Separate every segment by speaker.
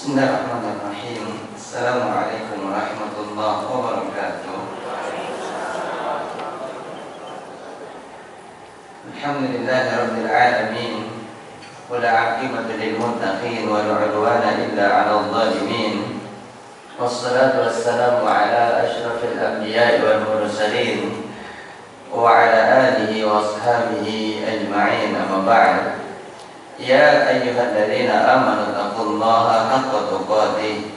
Speaker 1: Bismillahirrahmanirrahim. Assalamualaikum warahmatullahi wabarakatuh. Alhamdulillahi rabbil alamin. Wala aqibatu lil muttaqin wa la udwana illa 'alal zalimin. Wassalatu wassalamu ala asyrafil anbiya'i wal mursalin wa ala alihi wa ashabihi ajma'in, amma ba'd. Ya ayyuhalladzina amanu taqullaha haqqa tuqatih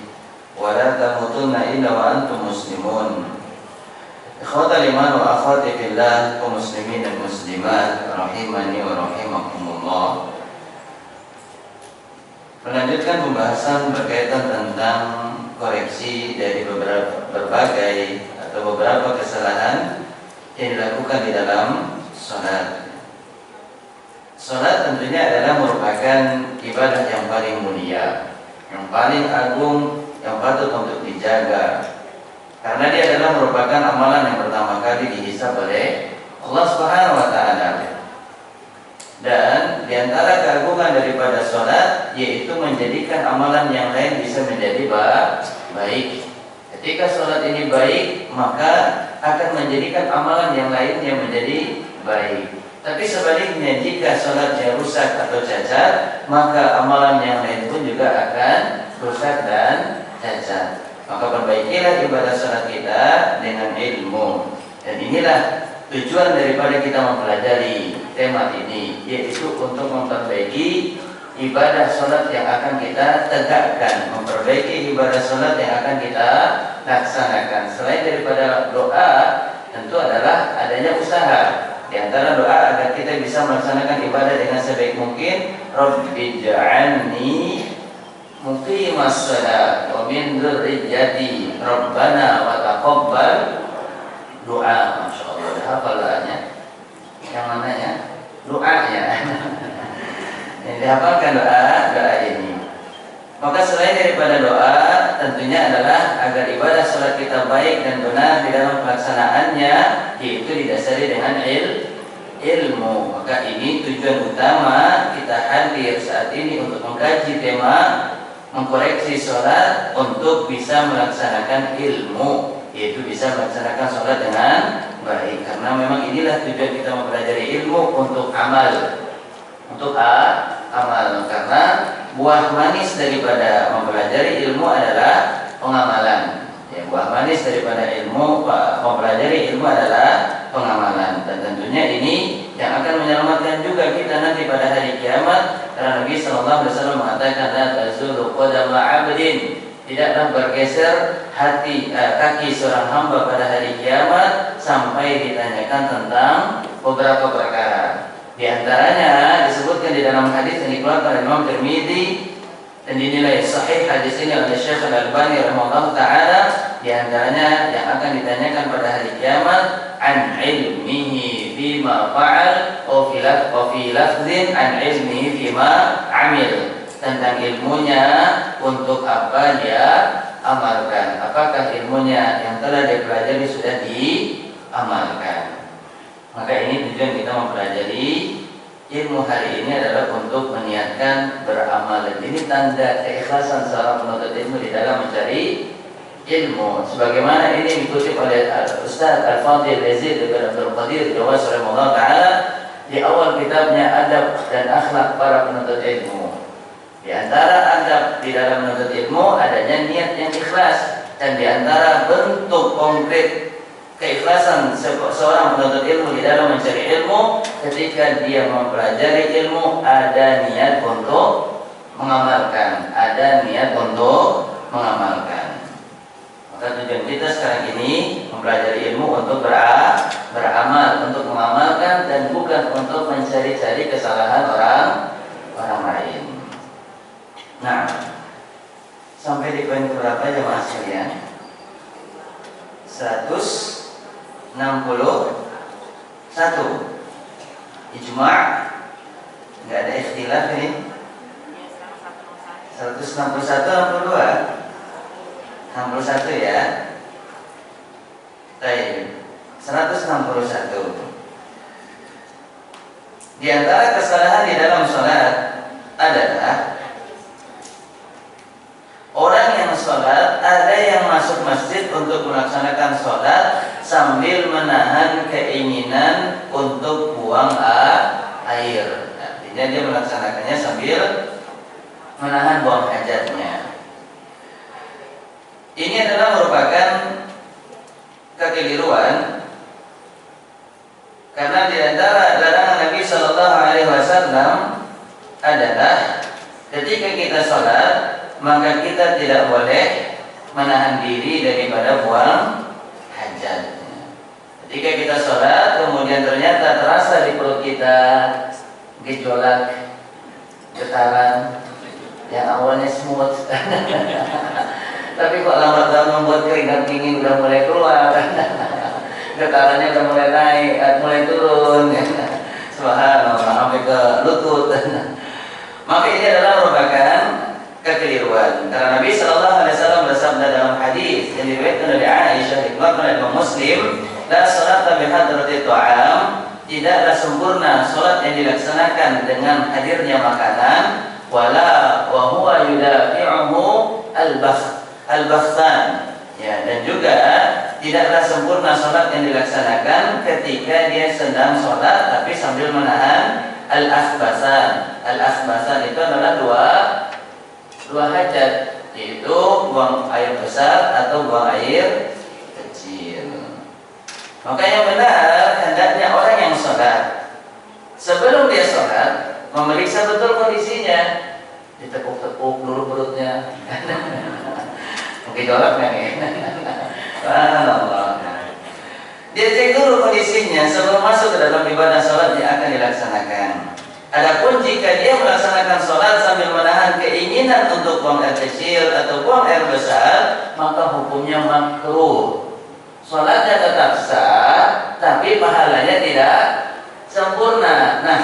Speaker 1: wa la tamutunna illa wa antum muslimun. Ikhwatal iman wa akhwati fillah, kaum muslimin dan muslimat rahimani wa rahimakumullah. Melanjutkan pembahasan berkaitan tentang koreksi dari berbagai atau beberapa kesalahan yang dilakukan di dalam salat. Salat tentunya adalah merupakan ibadah yang paling mulia, yang paling agung, yang patut untuk dijaga. Karena dia adalah merupakan amalan yang pertama kali dihisab oleh Allah Subhanahu wa taala. Dan diantara keagungan daripada salat yaitu menjadikan amalan yang lain bisa menjadi baik. Ketika salat ini baik, maka akan menjadikan amalan yang lainnya menjadi baik. Tapi sebaliknya, jika salatnya rusak atau cacat, maka amalan yang lain pun juga akan rusak dan cacat. Maka perbaikilah ibadah salat kita dengan ilmu. Dan inilah tujuan daripada kita mempelajari tema ini, yaitu untuk memperbaiki ibadah salat yang akan kita tegakkan, memperbaiki ibadah salat yang akan kita laksanakan. Selain daripada doa, tentu adalah adanya usaha. Di antara doa agar kita bisa melaksanakan ibadah dengan sebaik mungkin, Rabbi ja'alni muqimas shalah wa min dzurriyyati Rabbana wa taqabbal doa. Masyaallah, hafal doanya. Yang mana ya? Doa ya. Yang dihafalkan doa ini. Maka selain daripada doa, tentunya adalah agar ibadah salat kita baik dan benar di dalam pelaksanaannya, yaitu didasari dengan ilmu. Maka ini tujuan utama kita hadir saat ini untuk mengkaji tema mengkoreksi salat untuk bisa melaksanakan ilmu, yaitu bisa melaksanakan salat dengan baik. Karena memang inilah tujuan kita mempelajari ilmu untuk amal. Untuk amal, karena buah manis daripada mempelajari ilmu adalah pengamalan. Ya, buah manis daripada mempelajari ilmu adalah pengamalan. Dan tentunya ini yang akan menyelamatkan juga kita nanti pada hari kiamat. Karena Nabi sallallahu alaihi wasallam mengatakan, la tazulu qadama 'abdin, tidaklah bergeser kaki seorang hamba pada hari kiamat sampai ditanyakan tentang beberapa perkara. Di antaranya disebutkan di dalam hadis yang dikeluarkan oleh Imam Tirmidzi dan dinilai sahih hadis ini oleh Syekh Al-Albani rahimahullah taala. Di antaranya yang akan ditanyakan pada hari kiamat, an ilmihi bima fa'al wa fi lafzin an ilmihi bima amil, tentang ilmunya untuk apa dia amalkan. Apakah ilmunya yang telah dipelajari sudah diamalkan? Maka ini tujuan kita mempelajari ilmu hari ini adalah untuk meniatkan beramal. Dan ini tanda keikhlasan seorang penuntut ilmu di dalam mencari ilmu. Sebagaimana ini dikutip oleh Ustaz Al-Fadhil Yazid bin Abdul Qadir Jawas rahimahullah taala di awal kitabnya Adab dan Akhlak Para Penuntut Ilmu. Di antara adab di dalam menuntut ilmu adanya niat yang ikhlas, dan di antara bentuk konkret keikhlasan seorang penuntut ilmu di dalam mencari ilmu, ketika dia mempelajari ilmu ada niat untuk mengamalkan, Maka tujuan kita sekarang ini mempelajari ilmu untuk beramal, untuk mengamalkan, dan bukan untuk mencari-cari kesalahan orang lain. Nah, sampai di poin berapa jemaah sekalian? 161 ijma', enggak ada ikhtilaf ini. 161 62 61 ya. Baik. 161. Di antara kesalahan di dalam salat adalah sholat, ada yang masuk masjid untuk melaksanakan sholat sambil menahan keinginan untuk buang air. Artinya dia melaksanakannya sambil menahan buang hajatnya. Ini adalah merupakan kekeliruan, karena di antara larangan Nabi Shallallahu Alaihi Wasallam adalah ketika kita sholat, maka kita tidak boleh menahan diri daripada buang hajat. Ketika kita sholat, kemudian ternyata terasa di perut kita gejolak, getaran yang awalnya smooth, tapi kok lama-lama membuat keringat dingin udah mulai keluar, getarannya udah mulai naik, mulai turun, subhanallah, sampai ke lutut. Maka ini adalah merupakan kekeliruan. Karena Nabi Shallallahu Alaihi Wasallam bersabda dalam hadis yang diriwayatkan dari Aisyah dikeluarkan oleh Imam Muslim, la salata bi hadrati ta'am, tidaklah sempurna salat yang dilaksanakan dengan hadirnya makanan, wala wa huwa yudafi'uhu al-bakhtan. Ya, dan juga tidaklah sempurna salat yang dilaksanakan ketika dia sedang salat tapi sambil menahan al-akhbasan. Al-akhbasan itu adalah dua hajat, yaitu buang air besar atau buang air kecil. Maka yang benar hendaknya orang yang sholat, sebelum dia sholat memeriksa betul kondisinya, ditepuk-tepuk dulu perutnya. Mungkin jolak nih. Subhanallah. Dia cek dulu kondisinya sebelum masuk ke dalam ibadah sholat yang akan dilaksanakan. Adapun jika dia melaksanakan sholat sambil menahan keinginan untuk buang air kecil atau buang air besar, maka hukumnya makruh. Sholatnya tetap sah, tapi pahalanya tidak sempurna. Nah,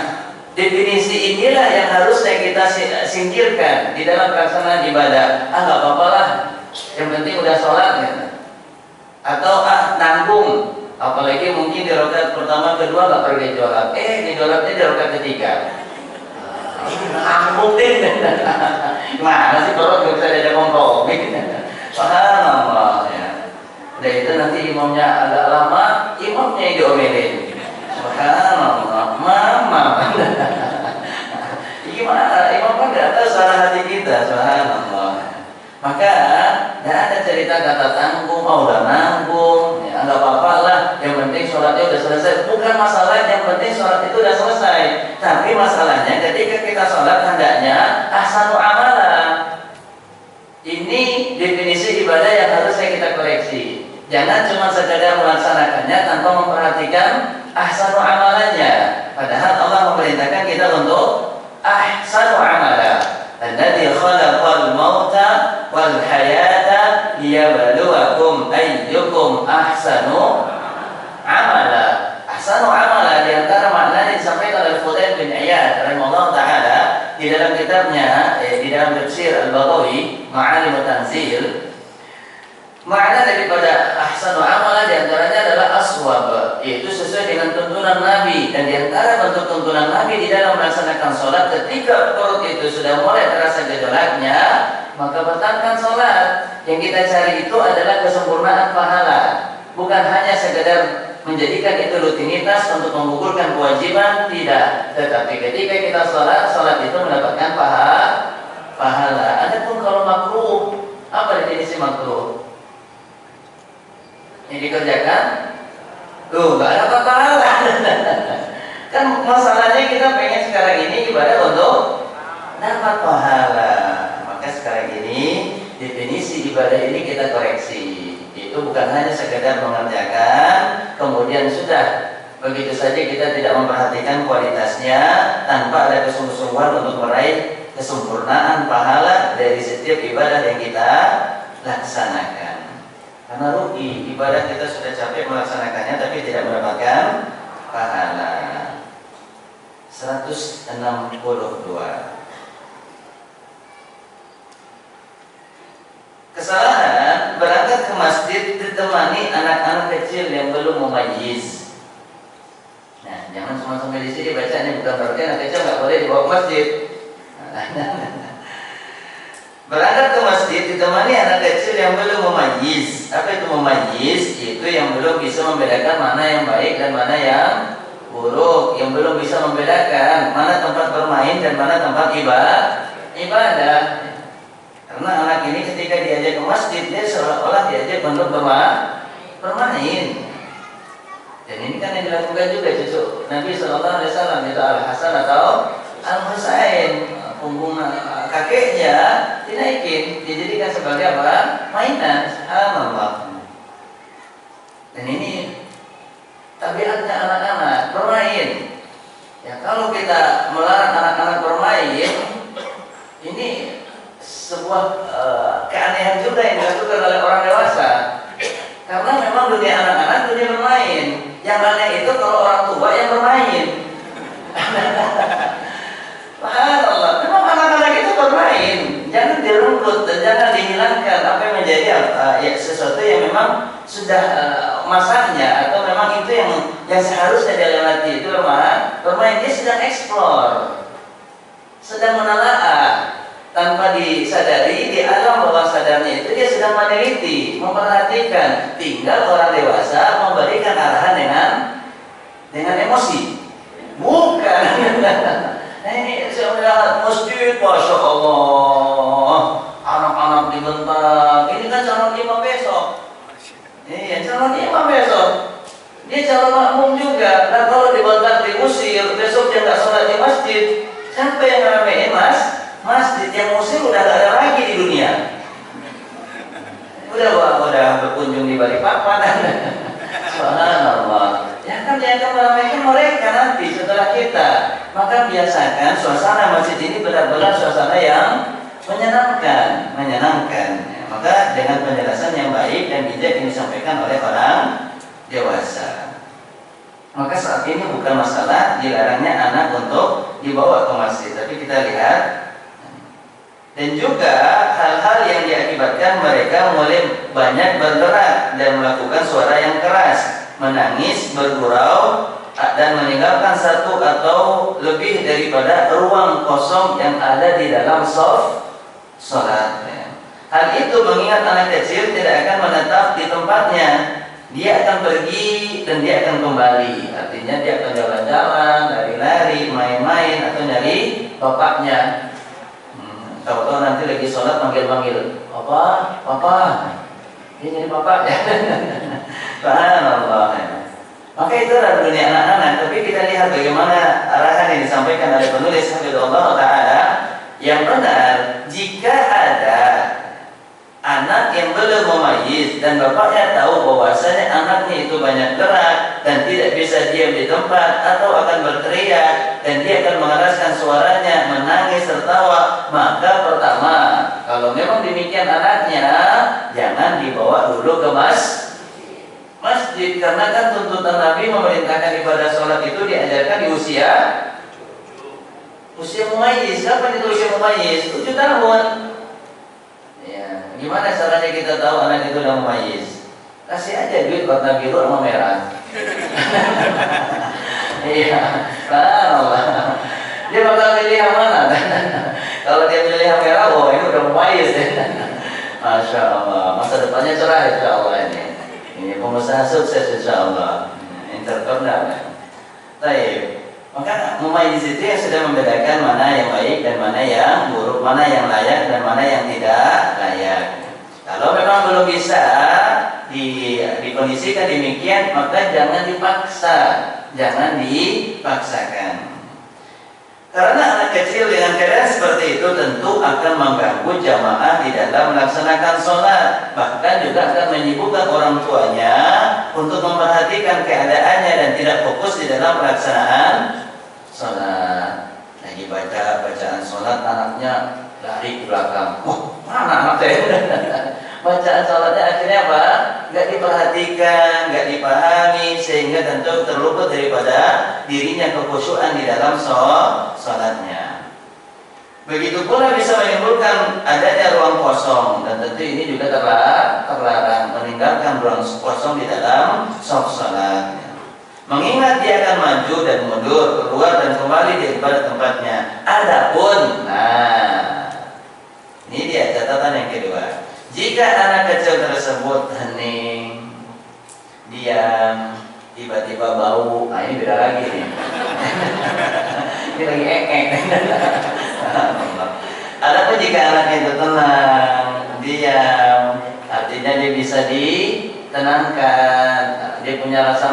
Speaker 1: definisi inilah yang harusnya kita singkirkan di dalam pelaksanaan ibadah. Nggak apa-apa lah, yang penting udah sholat ya. Atau nanggung. Apalagi mungkin di rakaat pertama, kedua nggak pergi jolak. Di jolaknya di rakaat ketiga. Nanggung deh. Mana sih perut nggak bisa diajak kompromi? Subhanallah ya. Udah itu nanti imamnya agak lama, imamnya yang diomelin. Subhanallah, mama. Gimana? Imam kan nggak tahu suara hati kita. Subhanallah. Maka tidak ada cerita kata tanggung, udah nanggung, ya nggak apa-apa lah. Yang penting sholatnya udah selesai. Bukan masalah, yang penting sholat itu udah selesai. Tapi masalahnya ketika kita sholat hendaknya ahsanu amala. Ini definisi ibadah yang harusnya kita koreksi. Jangan cuma sekadar melaksanakannya tanpa memperhatikan ahsanu amalannya. Padahal Allah memerintahkan kita untuk ahsanu amala. Alladzi khalaqal mauta wal hayata liyabluwakum ayyukum ahsanu amala. Ahsanu amala di antara maknanya disampaikan oleh Fudail bin Iyad rahimahullah taala di dalam kitabnya di dalam tafsir Al-Baghawi Ma'alim Tanzil. Makna daripada ahsanu amala di antaranya adalah aswab, yaitu sesuai dengan tuntunan Nabi. Dan di antara bentuk tuntunan Nabi di dalam melaksanakan sholat, ketika perut itu sudah mulai terasa gejolaknya, maka batalkan sholat. Yang kita cari itu adalah kesempurnaan pahala, bukan hanya sekedar menjadikan itu rutinitas untuk menggugurkan kewajiban, tidak. Tetapi ketika kita sholat, sholat itu mendapatkan pahala. Adapun kalau makruh, apa definisi makruh? Yang dikerjakan tuh nggak ada pahala. Kan masalahnya kita pengen sekarang ini ibadah untuk dapat pahala. Maka sekarang ini definisi ibadah ini kita koreksi. Itu bukan hanya sekedar mengerjakan kemudian sudah begitu saja, kita tidak memperhatikan kualitasnya tanpa ada kesungguh-sungguhan untuk meraih kesempurnaan pahala dari setiap ibadah yang kita laksanakan. Karena rugi, ibadah kita sudah capek melaksanakannya tapi tidak mendapatkan pahala. 162. Kesalahan berangkat ke masjid ditemani anak-anak kecil yang belum memayyiz. Nah, jangan cuma sampai di sini baca ini, bukan berarti anak kecil nggak boleh dibawa ke masjid. Berangkat ke masjid masjid ditemani anak kecil yang belum memayyiz. Apa itu memayyiz? Itu yang belum bisa membedakan mana yang baik dan mana yang buruk, yang belum bisa membedakan mana tempat bermain dan mana tempat ibadah. Karena anak ini ketika diajak ke masjid, dia seolah-olah diajak untuk bermain. Dan ini kan yang dilakukan juga cucu Nabi Sallallahu Alaihi Wasallam, itu Al Hasan atau Al Husain, punggung kakeknya dinaikin, dijadikan sebagai apa? Mainan. Subhanallah. Dan ini tabiatnya anak-anak bermain. Ya, kalau kita melarang anak-anak bermain, ini sebuah keanehan juga yang dilakukan oleh orang dewasa. Karena memang dunia anak-anak dunia bermain. Yang aneh itu kalau orang tua yang bermain. Subhanallah, memang anak-anak itu bermain. Jangan direnggut dan jangan dihilangkan apa yang menjadi sesuatu yang memang sudah masanya, atau memang itu yang seharusnya dia lewati. Itu bermain, dia sedang eksplor, sedang menelaah. Tanpa disadari, di alam bawah sadarnya itu dia sedang meneliti, memperhatikan. Tinggal orang dewasa memberikan arahan dengan emosi. Bukan. Nah, ini saya melihat masjid, Masya Allah, anak-anak dibentak. Ini kan calon imam besok. Iya, calon imam besok. Dia calon makmum juga. Nah, kalau dibentak, diusir, besok dia nggak sholat di masjid, siapa yang ngeramein masjid? Yang muslim udah gak ada lagi di dunia. Udah berkunjung di Balikpapan. Subhanallah. Ya kan dia akan meramaikan mereka nanti setelah kita. Maka biasakan suasana masjid ini benar-benar suasana yang menyenangkan. Ya, maka dengan penjelasan yang baik dan bijak yang disampaikan oleh orang dewasa. Maka saat ini bukan masalah dilarangnya anak untuk dibawa ke masjid, tapi kita lihat. Dan juga hal-hal yang diakibatkan mereka mulai banyak bergerak dan melakukan suara yang keras, menangis, bergurau, dan meninggalkan satu atau lebih daripada ruang kosong yang ada di dalam sholat. Hal itu mengingat anak kecil tidak akan menetap di tempatnya. Dia akan pergi dan dia akan kembali. Artinya dia akan jalan-jalan, lari-lari, main-main, atau nyari bapaknya. Tahu-tahu nanti lagi sholat manggil-manggil, Papa, ini jadi Papa ya. Subhanallah. Maka itu adalah dunia anak-anak. Tapi kita lihat bagaimana arahan yang disampaikan oleh penulis Hafizahullah Ta'ala. Yang benar, jika ada anak yang belum memayyiz dan bapaknya tahu bahwasanya anaknya itu banyak gerak dan tidak bisa diam di tempat atau akan berteriak dan dia akan mengeraskan suaranya, menangis, tertawa, maka pertama, kalau memang demikian anaknya, jangan dibawa dulu ke masjid, karena kan tuntutan Nabi memerintahkan ibadah sholat itu diajarkan di usia mumayyiz. Kapan itu usia mumayyiz? 7 tahun. Ya, gimana caranya kita tahu anak itu udah mumayyiz? Kasih aja duit warna biru sama merah. Iya, Allah. Dia bakal milih yang mana? Kalau dia milih yang merah, oh ini udah mumayyiz ya. Masya Allah, masa depannya cerah insya Allah ini. Ini pengusaha sukses insya Allah, entrepreneur. Baik. Maka mumayyiz itu yang sudah membedakan mana yang baik dan mana yang buruk, mana yang layak dan mana yang tidak layak. Kalau memang belum bisa dikondisikan demikian, maka jangan dipaksakan. Karena anak kecil dengan keadaan seperti itu tentu akan mengganggu jamaah di dalam melaksanakan sholat. Bahkan juga akan menyibukkan orang tuanya untuk memperhatikan keadaannya dan tidak fokus di dalam pelaksanaan sholat. Lagi bacaan sholat, anaknya lari ke belakang. Mana anak saya? Bacaan sholatnya akhirnya apa? Nggak diperhatikan, nggak dipahami, sehingga tentu terluput daripada dirinya kekhusyuan di dalam sholatnya. Begitu pula bisa menimbulkan adanya ruang kosong, dan tentu ini juga terlarang meninggalkan ruang kosong di dalam sholat. Mengingat dia akan maju dan mundur, keluar dan kembali daripada tempatnya. Adapun, ini dia catatan yang kedua. Jika anak kecil tersebut hening, diam, tiba-tiba bau, nah ini beda lagi nih. Ini lagi Adapun jika anak itu tenang, diam, artinya dia bisa ditenangkan, dia punya rasa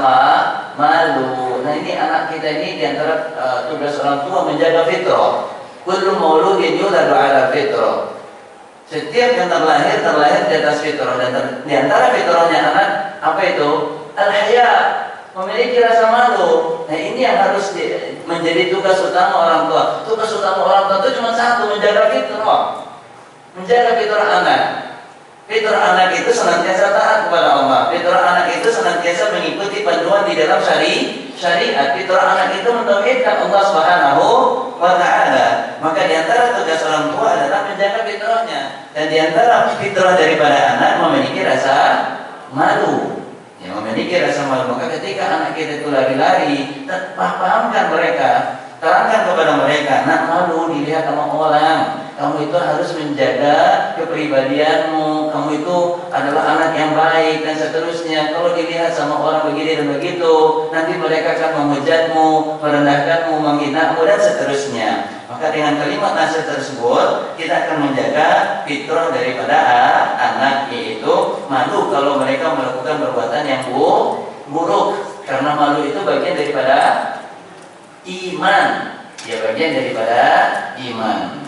Speaker 1: malu. Nah ini anak kita ini diantara tugas orang tua menjaga fitrah. Kullu mauludin yuladu ala fitrah. Setiap yang terlahir di atas fitrah, dan diantara fitrahnya anak apa itu? Al-haya, memiliki rasa malu. Nah ini yang harus menjadi tugas utama orang tua. Tugas utama orang tua itu cuma satu, menjaga fitrah. Menjaga fitrah anak. Fitrah anak itu senantiasa taat kepada Allah. Fitrah anak itu senantiasa mengikuti panduan di dalam syariat. Fitrah anak itu mentauhidkan Allah Subhanahu wa Ta'ala. Maka diantara tugas orang tua adalah menjaga fitrahnya. Dan diantara fitrah daripada anak memiliki rasa malu. Yang memiliki rasa malu. Maka ketika anak kita itu lari-lari, pahamkan mereka, terangkan kepada mereka, nak malu dilihat sama orang. Kamu itu harus menjaga kepribadianmu. Kamu itu adalah anak yang baik dan seterusnya. Kalau dilihat sama orang begini dan begitu, nanti mereka akan menghujatmu, merendahkanmu, menghinamu dan seterusnya. Maka dengan kalimat nasihat tersebut kita akan menjaga fitrah daripada anak, yaitu malu kalau mereka melakukan perbuatan yang buruk. Karena malu itu bagian daripada iman. Ya, bagian daripada iman.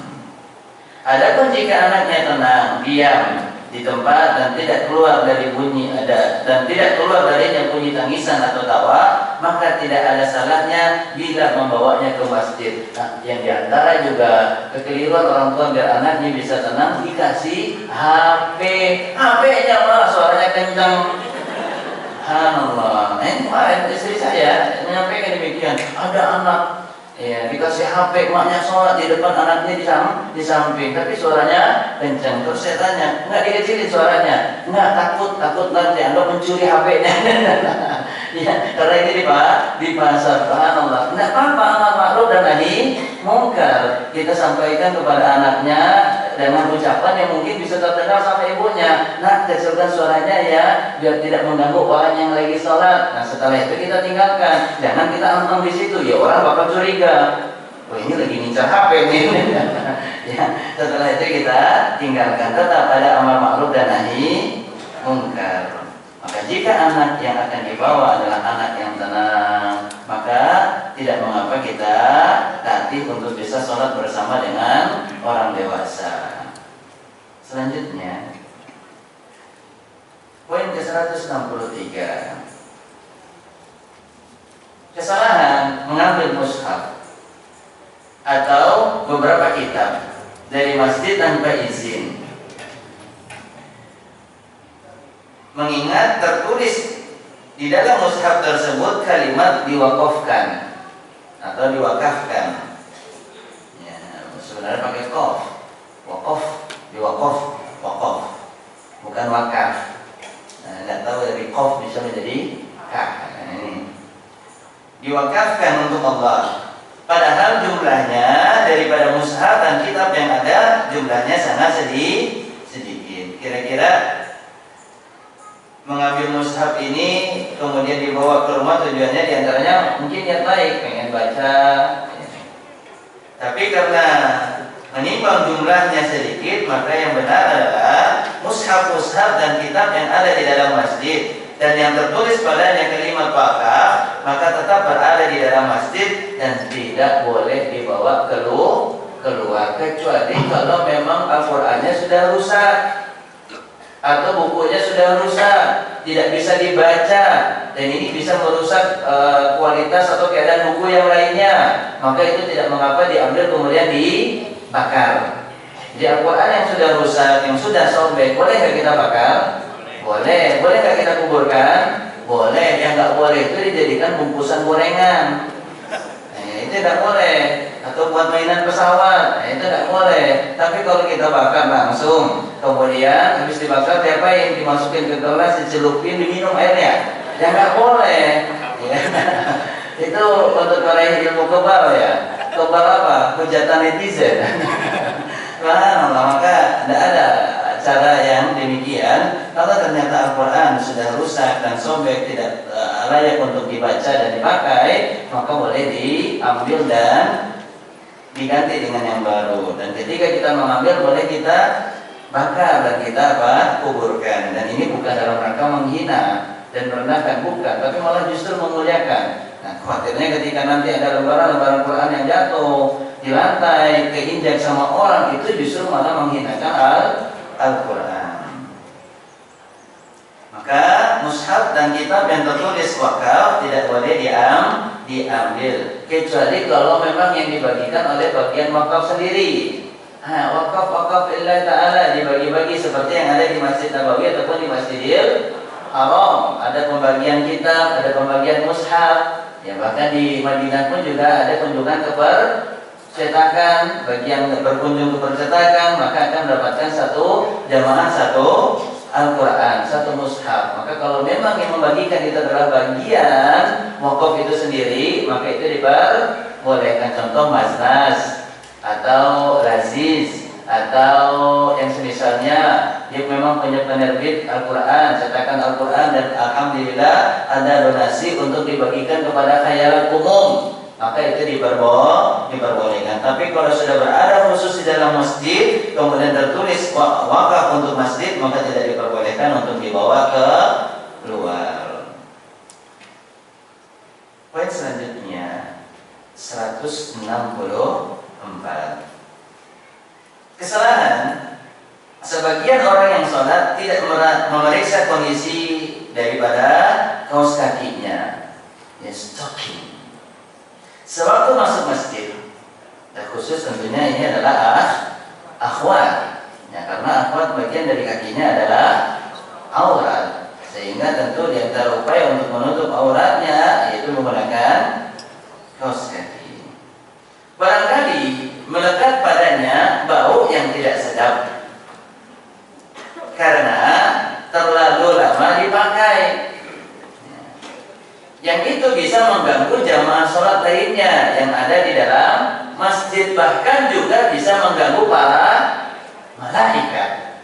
Speaker 1: Adapun jika anaknya tenang, diam di tempat dan tidak keluar dari bunyi dan tidak keluar darinya bunyi tangisan atau tawa, maka tidak ada salahnya bila membawanya ke masjid. Nah, yang diantara juga kekeliruan orang tua biar anaknya bisa tenang, dikasih HP-nya malah suaranya kencang. Subhanallah. Kemarin istri saya menyampaikan demikian, ada anak ya dikasih HP, maknya sholat di depan anaknya di samping, tapi suaranya kencang. Terus saya tanya, nggak dikecilin suaranya? Nggak, takut nanti Anda mencuri HP-nya. Ya, karena ini di pasar. Subhanallah. Nggak apa-apa, amar ma'ruf dan nahi mungkar. Kita sampaikan kepada anaknya dengan ucapan yang mungkin bisa terdengar sama ibunya. Nah, kecilkan suaranya ya, biar tidak mengganggu orang yang lagi sholat. Nah, setelah itu kita tinggalkan. Jangan kita nonton di situ, ya orang bakal curiga. Oh, ini lagi ngincar HP nih. Ya, setelah itu kita tinggalkan. Tetap ada amar ma'ruf dan nahi mungkar. Maka jika anak yang akan dibawa adalah anak yang tenang, maka tidak mengapa kita latih untuk bisa sholat bersama dengan orang dewasa. Selanjutnya, poin ke-163. Kesalahan mengambil mushaf atau beberapa kitab dari masjid tanpa izin, mengingat tertulis di dalam mushaf tersebut kalimat diwakafkan atau diwakafkan. Ya, sebenarnya pakai qaf. Wakaf, diwakaf, wakaf, bukan wakaf. Nah, nggak tahu dari qaf bisa menjadi kaf. Nah, ini diwakafkan untuk Allah. Padahal jumlahnya daripada mushaf dan kitab yang ada jumlahnya sangat sedikit. Kira-kira mengambil mushaf ini kemudian dibawa ke rumah tujuannya diantaranya mungkin niat baik, pengen baca, tapi karena menimbang jumlahnya sedikit, maka yang benar adalah mushaf-mushaf dan kitab yang ada di dalam masjid dan yang tertulis padanya kalimat wakaf, maka tetap berada di dalam masjid dan tidak boleh dibawa keluar kecuali kalau memang Al-Qur'annya sudah rusak atau bukunya sudah rusak, tidak bisa dibaca, dan ini bisa merusak kualitas atau keadaan buku yang lainnya, maka itu tidak mengapa diambil kemudian dibakar. Di Al-Quran yang sudah rusak, yang sudah sobek, boleh nggak kita bakar? Boleh. Boleh nggak kita kuburkan? Boleh. Yang nggak boleh itu dijadikan bungkusan gorengan. Itu tidak boleh. Atau buat mainan pesawat, itu tidak boleh. Tapi kalau kita bakar langsung, kemudian habis dibakar diapain? Dimasukin ke gelas, dicelupin, diminum airnya. Ya nggak boleh. Ya. Itu untuk meraih ilmu kebal ya. Kebal apa? Hujatan netizen. Maka tidak ada cara yang demikian, kalau ternyata Al-Quran sudah rusak dan sobek, tidak layak untuk dibaca dan dipakai, maka boleh diambil dan diganti dengan yang baru. Dan ketika kita mengambil, boleh kita bakar dan kita kuburkan. Dan ini bukan dalam rangka menghina dan merendahkan, bukan, tapi malah justru memuliakan. Nah, khawatirnya ketika nanti ada lembaran-lembaran Quran yang jatuh di lantai, keinjak sama orang, itu justru malah menghinakan Al-Quran. Maka mushaf dan kitab yang tertulis wakaf tidak boleh diambil, kecuali kalau memang yang dibagikan oleh bagian wakaf sendiri. Wakaf lillahi ta'ala dibagi-bagi seperti yang ada di Masjid Nabawi ataupun di Masjidil Haram. Ada pembagian kitab, ada pembagian mushaf. Ya, bahkan di Madinah pun juga ada kunjungan ke percetakan. Bagi yang berkunjung ke percetakan, maka akan mendapatkan satu jamaah, satu Al-Quran, satu mushaf. Maka kalau memang yang membagikan itu adalah bagian wakaf itu sendiri, maka itu diperbolehkan. Contoh masnas atau lazis atau yang semisalnya, dia memang punya penerbit Al-Quran, cetakan Al-Quran, dan alhamdulillah ada donasi untuk dibagikan kepada khayalat umum, maka itu diperbolehkan. Tapi kalau sudah berada khusus di dalam masjid, kemudian tertulis wakaf untuk masjid, maka tidak diperbolehkan untuk dibawa ke luar. Poin selanjutnya 164. Kesalahan sebagian orang yang sholat tidak memeriksa kondisi daripada kaos kakinya, stocking, sewaktu masuk masjid. Dan khusus tentunya ini adalah akhwat, ya, karena akhwat bagian dari kakinya adalah aurat, sehingga tentu di antara upaya untuk menutup auratnya yaitu menggunakan kaos kaki. Barangkali melekat padanya bau yang tidak sedap karena terlalu lama dipakai, yang itu bisa mengganggu jamaah sholat lainnya yang ada di dalam masjid, bahkan juga bisa mengganggu para malaikat.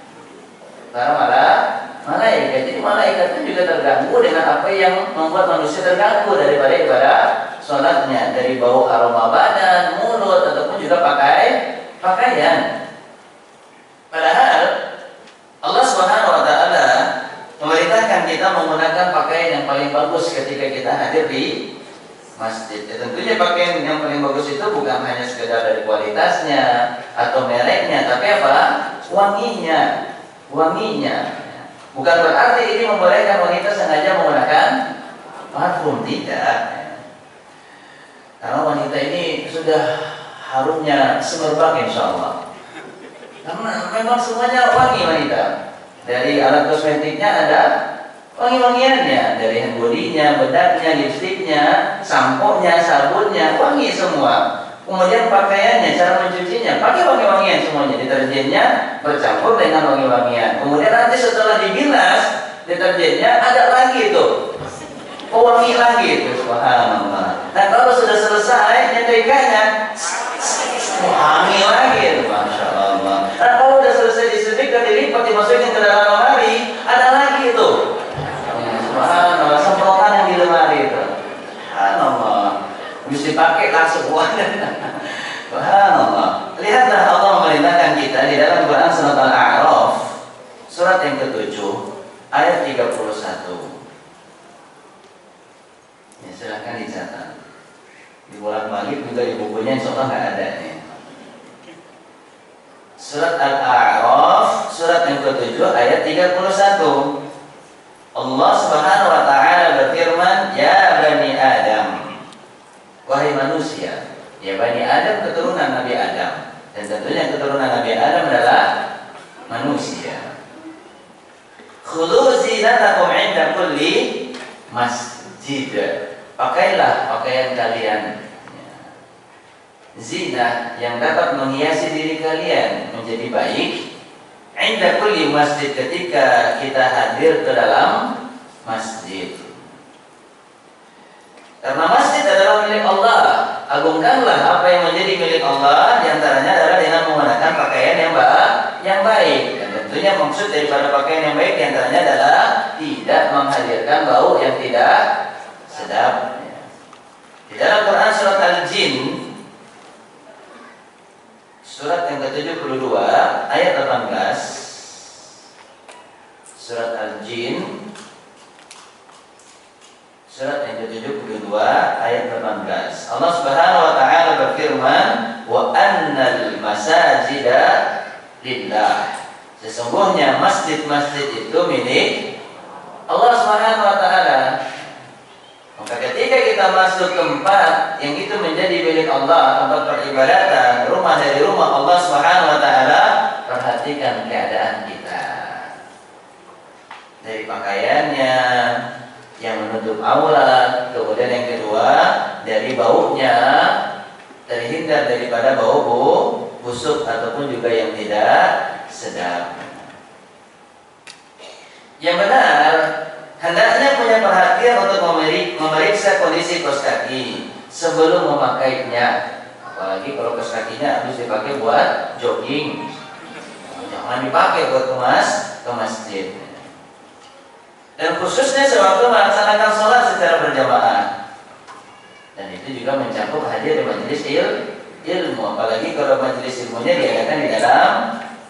Speaker 1: Jadi malaikat itu juga terganggu dengan apa yang membuat manusia terganggu daripada ibadah sholatnya, dari bau aroma badan, mulut, ataupun juga pakaian. Padahal Allah Subhanahu wa taala memerintahkan kita menggunakan pakaian yang paling bagus ketika kita hadir di masjid. Ya, tentunya pakaian yang paling bagus itu bukan hanya sekedar dari kualitasnya atau mereknya, tapi apa? Wanginya. Bukan berarti ini membolehkan wanita sengaja menggunakan parfum, tidak. Karena wanita ini sudah harumnya semerbak insya Allah. Karena memang semuanya wangi wanita. Dari alat kosmetiknya ada wangi-wangiannya, dari hand body-nya, bedaknya, lipstiknya, sampo-nya, sabunnya, wangi semua. Kemudian pakaiannya, cara mencucinya, pakai wangi-wangian semuanya. Deterjennya bercampur dengan wangi-wangian. Kemudian nanti setelah dibilas, deterjennya ada lagi itu, wangi lagi itu, subhanallah. Dan kalau sudah selesai nyetrikanya, wangi lagi itu, masya Allah. Dan kalau sudah selesai disetrika, dilipat, dimasukin ke dalam lemari, ada lagi itu, subhanallah, semprotan yang di lemari itu, subhanallah. Mesti pakai langsung subhanallah. Lihatlah Allah memerintahkan kita di dalam Quran surat Al-A'raf, surat yang ke-7 ayat 31. Ya, silahkan dicatat. Di bolak-balik juga di bukunya insyaallah nggak ada nih. Surat Al-A'raf, surat yang ke-7 ayat 31. Allah Subhanahu wa taala berfirman, "Ya bani Adam," wahai manusia, ya Bani Adam keturunan Nabi Adam, dan tentunya keturunan Nabi Adam adalah manusia. Khudhu zinatakum 'inda kulli masjid. Pakailah pakaian kalian, zina yang dapat menghiasi diri kalian menjadi baik, 'inda kulli masjid, ketika kita hadir ke dalam masjid. Karena masjid adalah milik Allah, agungkanlah apa yang menjadi milik Allah, diantaranya adalah dengan menggunakan pakaian yang baik. Dan tentunya maksud daripada pakaian yang baik diantaranya adalah tidak menghadirkan bau yang tidak sedap. Di dalam Quran surat Al-Jin, surat yang ke-72 ayat 18. Surat Al-Jin surat yang ke-72 ayat 18. Allah Subhanahu wa taala berfirman, "Wa annal masajida lillah." Sesungguhnya masjid-masjid itu milik Allah Subhanahu wa taala. Maka ketika kita masuk tempat yang itu menjadi milik Allah, tempat peribadatan, rumah dari rumah Allah Subhanahu wa taala, perhatikan keadaan kita. Dari pakaiannya yang menutup aurat, kemudian yang kedua dari baunya, terhindar daripada bau busuk ataupun juga yang tidak sedap. Yang benar, hendaknya punya perhatian untuk memeriksa kondisi kaos kaki sebelum memakainya. Apalagi kalau kaos kakinya harus dipakai buat jogging, jangan dipakai buat ke masjid. Dan khususnya sewaktu melaksanakan sholat secara berjamaah. Dan itu juga mencakup hadir di majelis ilmu, apalagi kalau majelis ilmunya diadakan di dalam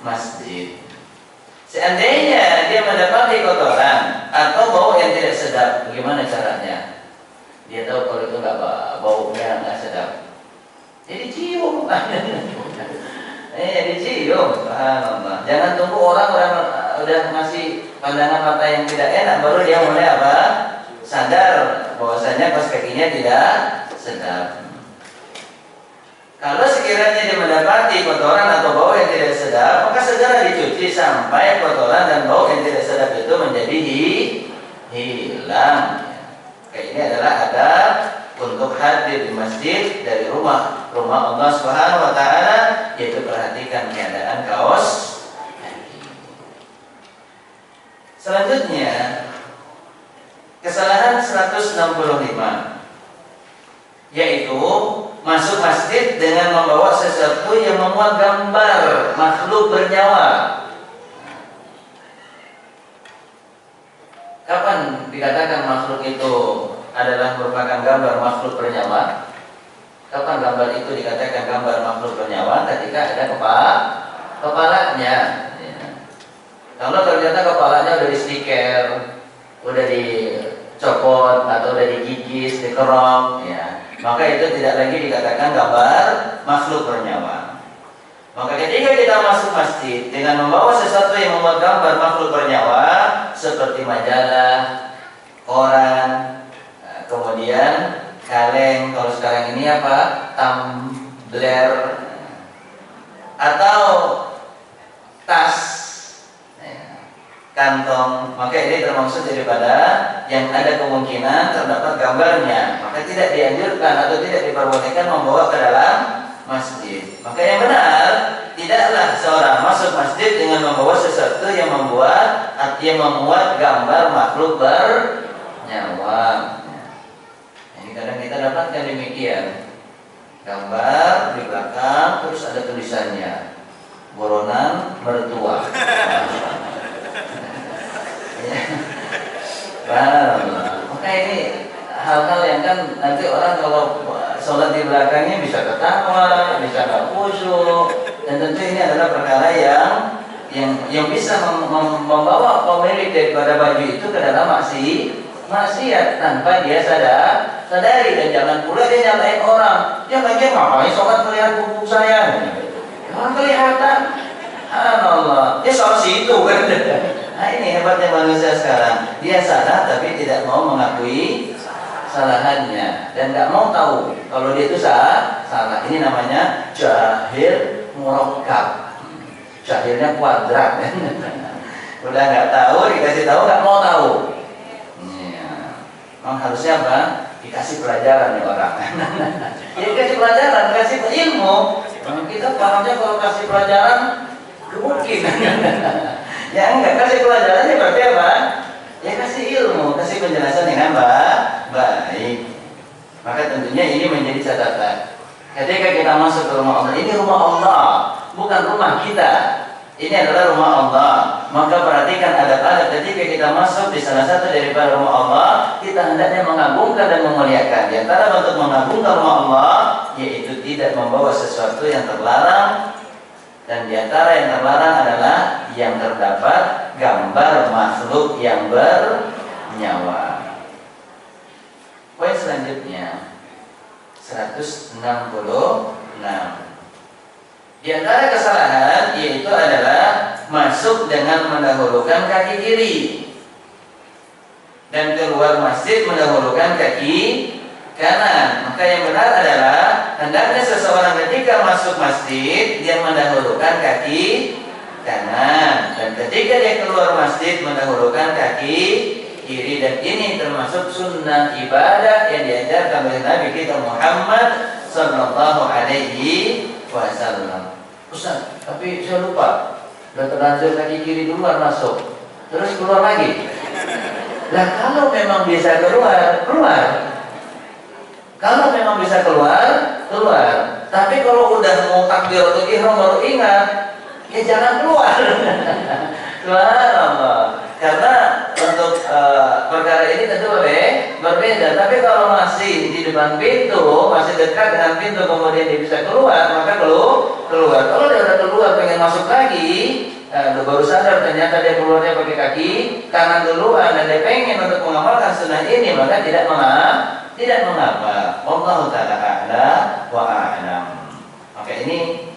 Speaker 1: masjid. Seandainya dia mendapati kotoran atau bau yang tidak sedap, bagaimana caranya? Dia tahu kalau itu baunya nggak sedap, jadi cium. Dicium. Subhanallah. Jangan tunggu orang udah ngasih pandangan mata yang tidak enak baru dia mulai apa? Sadar bahwasanya kaos kakinya tidak sedap. Kalau sekiranya dia mendapati kotoran atau bau yang tidak sedap, maka segera dicuci sampai kotoran dan bau yang tidak sedap itu menjadi hilang. Ini adalah adab untuk hadir di masjid dari rumah Allah Subhanahu wa taala, yaitu perhatikan keadaan kaos kaki. Selanjutnya, kesalahan 165, yaitu masuk masjid dengan membawa sesuatu yang memuat gambar makhluk bernyawa. Kapan dikatakan makhluk itu adalah merupakan gambar makhluk bernyawa? Kapan gambar itu dikatakan gambar makhluk bernyawa? Ketika ada kepalanya. Kalau ternyata kepalanya udah di stiker, udah dicopot atau udah digigis, dikerok, ya, maka itu tidak lagi dikatakan gambar makhluk bernyawa. Maka ketika kita masuk masjid dengan membawa sesuatu yang membuat gambar makhluk bernyawa, seperti majalah, koran, kemudian kaleng, kalau sekarang ini apa? Tumbler, atau tas, kantong, maka ini termasuk daripada yang ada kemungkinan terdapat gambarnya, maka tidak dianjurkan atau tidak diperbolehkan membawa ke dalam masjid. Maka yang benar, tidaklah seorang masuk masjid dengan membawa sesuatu yang memuat gambar makhluk bernyawa. Ini kadang kita dapatkan demikian, gambar di belakang terus ada tulisannya buronan mertua. Maka ini hal-hal yang kan nanti orang kalau sholat di belakangnya bisa ketawa, bisa nggak khusyuk, dan tentu ini adalah perkara yang bisa membawa pemilik daripada baju itu ke dalam maksiat tanpa dia sadari. Dan jangan pula dia nyatain orang, dia lagi ngapain sholat melihat pupuk saya, jangan kelihatan. Allah, dia soal situ kan. Nah ini hebatnya manusia sekarang, dia salah tapi tidak mau mengakui kesalahannya dan nggak mau tahu kalau dia itu salah. Ini namanya jahil murakkab, jahilnya kuadrat. Udah nggak tahu, dikasih tahu nggak mau tahu. Memang harusnya apa? Dikasih pelajaran nih orang. Ya dikasih pelajaran, dikasih ilmu. Kita pahamnya kalau kasih pelajaran mungkin. Ya enggak, kasih pelajarannya berarti apa? Ya kasih ilmu, kasih penjelasan dengan baik. Maka tentunya ini menjadi catatan. Ketika kita masuk ke rumah Allah, ini rumah Allah, bukan rumah kita. ini adalah rumah Allah. Maka perhatikan adab-adab ketika kita masuk di salah satu daripada rumah Allah, kita hendaknya mengagungkan dan memuliakan. Di antara bentuk mengagungkan rumah Allah, yaitu tidak membawa sesuatu yang terlarang. Dan di antara yang terlarang adalah yang terdapat gambar makhluk yang bernyawa. Poin selanjutnya 166. Di antara kesalahan yaitu adalah masuk dengan mendahulukan kaki kiri dan keluar masjid mendahulukan kaki kanan. Maka yang benar adalah hendaknya seseorang ketika masuk masjid dia mendahulukan kaki kanan, dan ketika dia keluar masjid mendahulukan kaki kiri. Dan ini termasuk sunnah ibadah yang diajarkan oleh Nabi kita Muhammad sallallahu alaihi wasallam. Ustaz, tapi saya lupa, udah terlanjur kaki kiri duluan masuk, terus keluar lagi. Nah, kalau memang bisa keluar, keluar. Kalau memang bisa keluar, keluar. Tapi kalau udah mau takbiratul ihram baru ingat, ya jangan keluar. Subhanallah. Karena untuk perkara ini tentu berbeda. Tapi kalau masih di depan pintu, masih dekat dengan pintu, kemudian dia bisa keluar, maka keluar. Kalau dia udah keluar pengen masuk lagi, baru sadar ternyata dia keluarnya pakai kaki kanan duluan dan dia pengen untuk mengamalkan sunnah ini, maka tidak mengapa. Allah Ta'ala a'la wa a'lam. Maka ini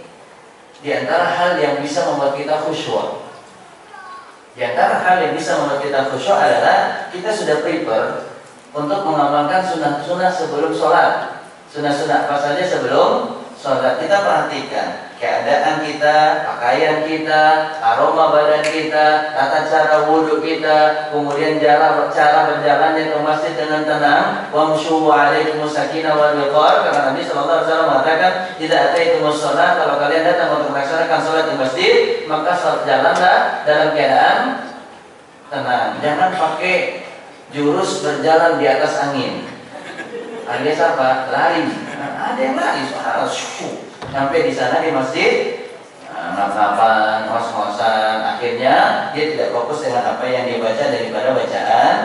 Speaker 1: di antara hal yang bisa membuat kita khusyuk. Di antara hal yang bisa membuat kita khusyuk adalah kita sudah prepare untuk mengamalkan sunnah-sunnah sebelum sholat. Sunnah-sunnah apa saja sebelum sholat. Kita perhatikan keadaan kita, pakaian kita, aroma badan kita, tata cara wudhu kita, kemudian cara berjalannya ke masjid dengan tenang. Wamshu alaikumus sakinah wal wiqar. Karena Nabi sallallahu alaihi wasallam mengatakan, "Idza ataitumus shalah," kalau kalian datang untuk melaksanakan salat di masjid, maka jalanlah dalam keadaan tenang. Jangan pakai jurus berjalan di atas angin. Alias apa? Lari. Ada yang lari, sampai di sana di masjid ngap-ngapan, ngos-ngosan, akhirnya dia tidak fokus dengan apa yang dibaca daripada bacaan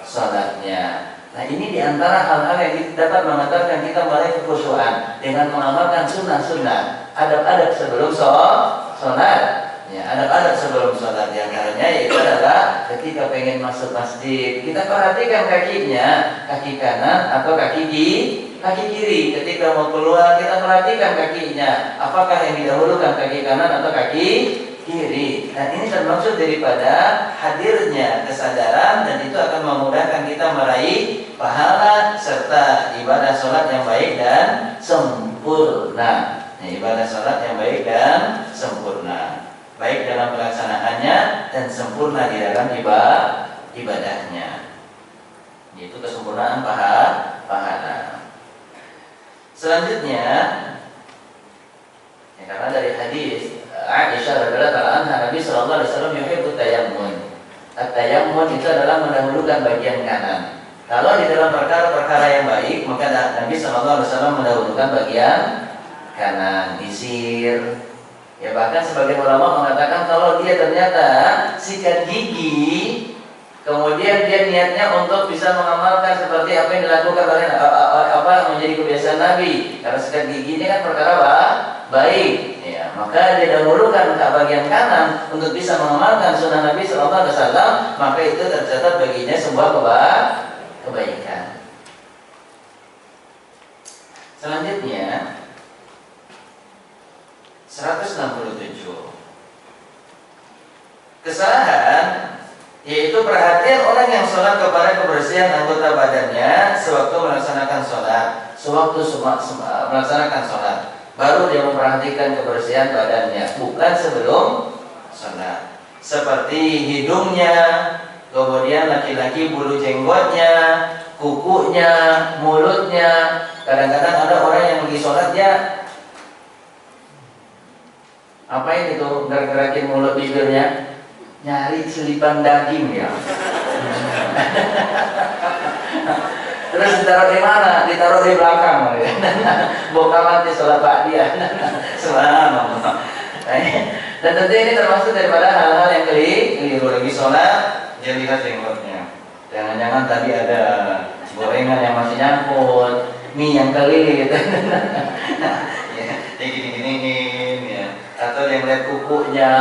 Speaker 1: sholatnya. Nah, ini diantara hal-hal yang dapat mengantarkan kita meraih kekhusyuan dengan mengamalkan sunnah-sunnah, adab-adab sebelum sholat. Ya, adab-adab sebelum sholat yang caranya yaitu adalah ketika pengen masuk masjid, kita perhatikan kakinya, kaki kanan atau kaki kiri. Ketika mau keluar, kita perhatikan kakinya, apakah yang didahulukan kaki kanan atau kaki kiri. Dan ini termaksud daripada hadirnya kesadaran, dan itu akan memudahkan kita meraih pahala serta ibadah sholat yang baik dan sempurna. Ibadah sholat yang baik dan sempurna, baik dalam pelaksanaannya dan sempurna di dalam ibadahnya. Itu kesempurnaan pahala. Selanjutnya, ya, karena dari hadis Aisyah radhiyallahu anha, Nabi sallallahu alaihi wasallam yuhibbu tayammun. At-tayammun itu adalah mendahulukan bagian kanan. Kalau di dalam perkara-perkara yang baik, maka Nabi sallallahu alaihi wasallam mendahulukan bagian kanan, disir. Ya, bahkan sebagian ulama mengatakan kalau dia ternyata sikat gigi, kemudian dia niatnya untuk bisa mengamalkan seperti apa yang dilakukan oleh apa menjadi kebiasaan Nabi. Karena sikat gigi ini kan perkara baik, ya, maka dia dahulukan ke bagian kanan untuk bisa mengamalkan sunnah Nabi Sallallahu Alaihi Wasallam, maka itu tercatat baginya sebuah kebaikan. Selanjutnya 167. Kesalahan yaitu perhatian orang yang sholat kepada kebersihan anggota badannya sewaktu melaksanakan sholat. Sewaktu melaksanakan sholat, baru dia memperhatikan kebersihan badannya, bukan sebelum sholat. Seperti hidungnya, kemudian laki-laki bulu jenggotnya, kukunya, mulutnya. Kadang-kadang ada orang yang lagi sholat dia apain itu, gerak-gerakin mulut bibirnya, nyari selipan daging ya. Terus ditaruh di mana? Ditaruh di belakang. Bokalan di sholat ba'diyah. Subhanallah. Dan tentu ini termasuk daripada hal-hal yang keliru. Lagi sholat, dia lihat jenggotnya. Jangan-jangan tadi ada gorengan yang masih nyangkut, mie yang kelilit, ya, gini-giniin, ya. Atau yang lihat kukunya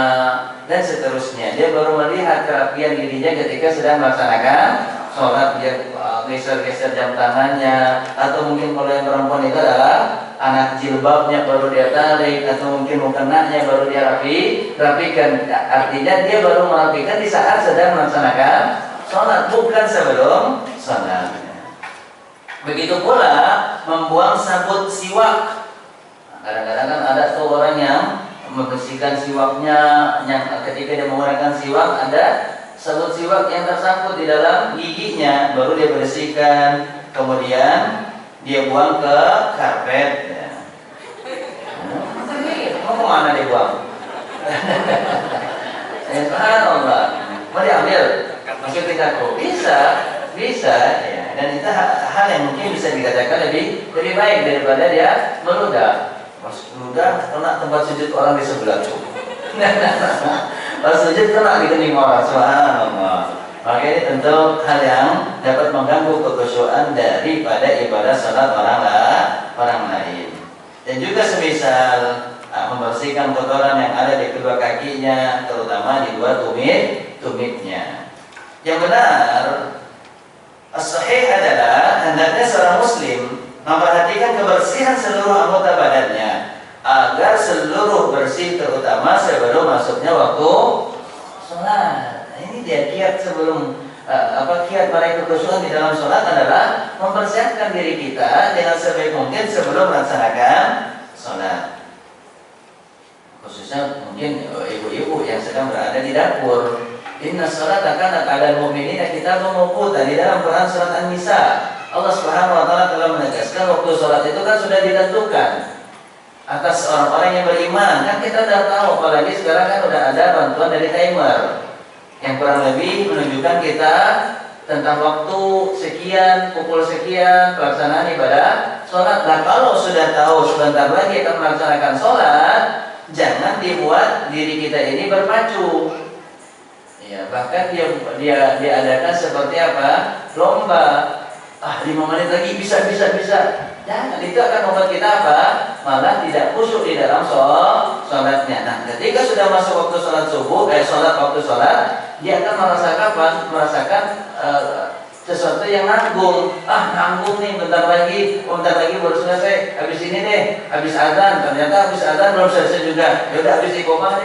Speaker 1: dan seterusnya. Dia baru melihat kerapian dirinya ketika sedang melaksanakan sholat. Dia geser-geser jam tangannya, atau mungkin kalau yang perempuan itu adalah anak jilbabnya baru dia tarik, atau mungkin mukenanya baru dia rapikan. Artinya dia baru merapikan di saat sedang melaksanakan sholat, bukan sebelum sholat. Begitu pula membuang sabut siwak. Kadang-kadang kan ada tuh orang yang membersihkan siwaknya, yang ketika dia menggunakan siwak ada sabut siwak yang tersangkut di dalam giginya, baru dia bersihkan, kemudian dia buang ke karpet. Ya. Mau kemana dia buang? Subhanallah. Mau diambil? Masuk tingkatku? Bisa, ya. Dan itu hal yang mungkin bisa dikatakan lebih baik daripada dia meludah. Mas meludah kena tempat sujud orang di sebelah tuh. Pas sujud kena di kening orang. Subhanallah. Maka ini tentu hal yang dapat mengganggu kekhusyuan daripada ibadah salat orang lain. Dan juga semisal membersihkan kotoran yang ada di kedua kakinya, terutama di dua tumitnya. Yang benar, as-sahih adalah hendaknya seorang muslim memperhatikan kebersihan seluruh anggota badannya agar seluruh bersih, terutama sebelum masuknya waktu sholat. Ini dia kiat sebelum kiat para kekhusyuan di dalam sholat adalah mempersiapkan diri kita dengan sebaik mungkin sebelum melaksanakan sholat. Khususnya mungkin ibu-ibu yang sedang berada di dapur. Inna sholata kanat 'alal mu'minina kitaban mawquta. Di dalam Quran surat An-Nisa, Allah Subhanahu wa taala telah menegaskan waktu sholat itu kan sudah ditentukan atas orang-orang yang beriman. Kan kita sudah tahu, apalagi sekarang kan sudah ada bantuan dari timer yang kurang lebih menunjukkan kita tentang waktu sekian, pukul sekian pelaksanaan ibadah sholat. Nah, kalau sudah tahu sebentar lagi akan melaksanakan sholat, jangan dibuat diri kita ini berpacu. Ya, bahkan dia adakan seperti apa? Lomba. 5 menit lagi bisa. Jangan, itu akan membuat kita apa? Malah tidak khusyuk di dalam sholatnya. Nah, ketika sudah masuk waktu sholat subuh, waktu sholat, dia akan merasakan sesuatu yang nanggung. Nanggung nih, bentar lagi baru selesai. Habis azan, ternyata habis azan belum selesai juga. Ya udah habis iqomah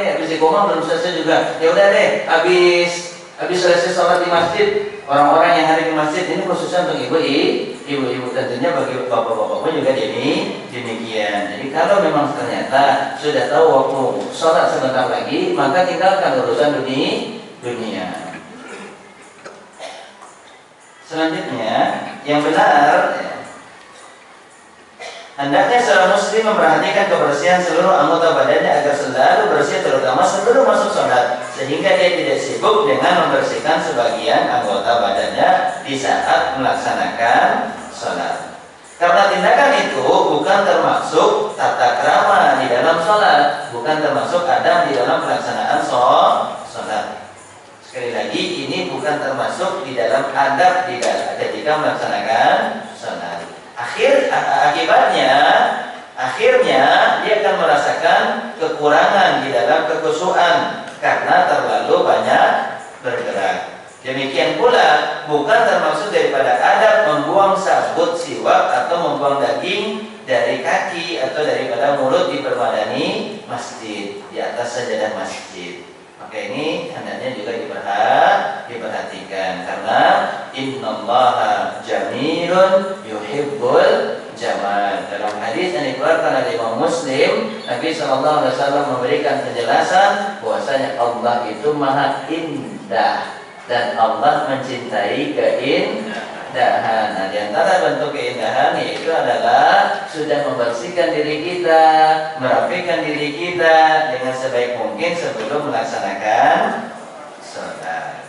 Speaker 1: belum selesai juga. Ya udah deh, habis selesai sholat di masjid. Orang-orang yang hari di masjid ini khususnya untuk ibu-ibu, tentunya bagi bapak-bapak pun juga demikian. Jadi kalau memang ternyata sudah tahu waktu sholat sebentar lagi, maka tinggalkan urusan dunia. Selanjutnya, yang benar, hendaknya seorang muslim memperhatikan kebersihan seluruh anggota badannya agar selalu bersih, terutama sebelum masuk sholat, sehingga dia tidak sibuk dengan membersihkan sebagian anggota badannya di saat melaksanakan sholat. Karena tindakan itu bukan termasuk tata krama di dalam sholat, bukan termasuk adab di dalam pelaksanaan sholat. Sekali lagi, ini bukan termasuk di dalam adab ketika melaksanakan sholat. Akhirnya dia akan merasakan kekurangan di dalam kekhusyuan karena terlalu banyak bergerak. Demikian pula bukan termasuk daripada adab membuang sabut siwak atau membuang daging dari kaki atau daripada mulut di permadani masjid, di atas sajadah masjid. Maka ini hendaknya juga diperhatikan karena innallaha jamilun yuhibbul jamal. Dalam hadis yang dikeluarkan oleh Imam Muslim, Nabi SAW memberikan penjelasan bahwasanya Allah itu maha indah dan Allah mencintai keindahan. Nah, di antara bentuk keindahan yaitu adalah sudah membersihkan diri kita, merapikan diri kita dengan sebaik mungkin sebelum melaksanakan sholat.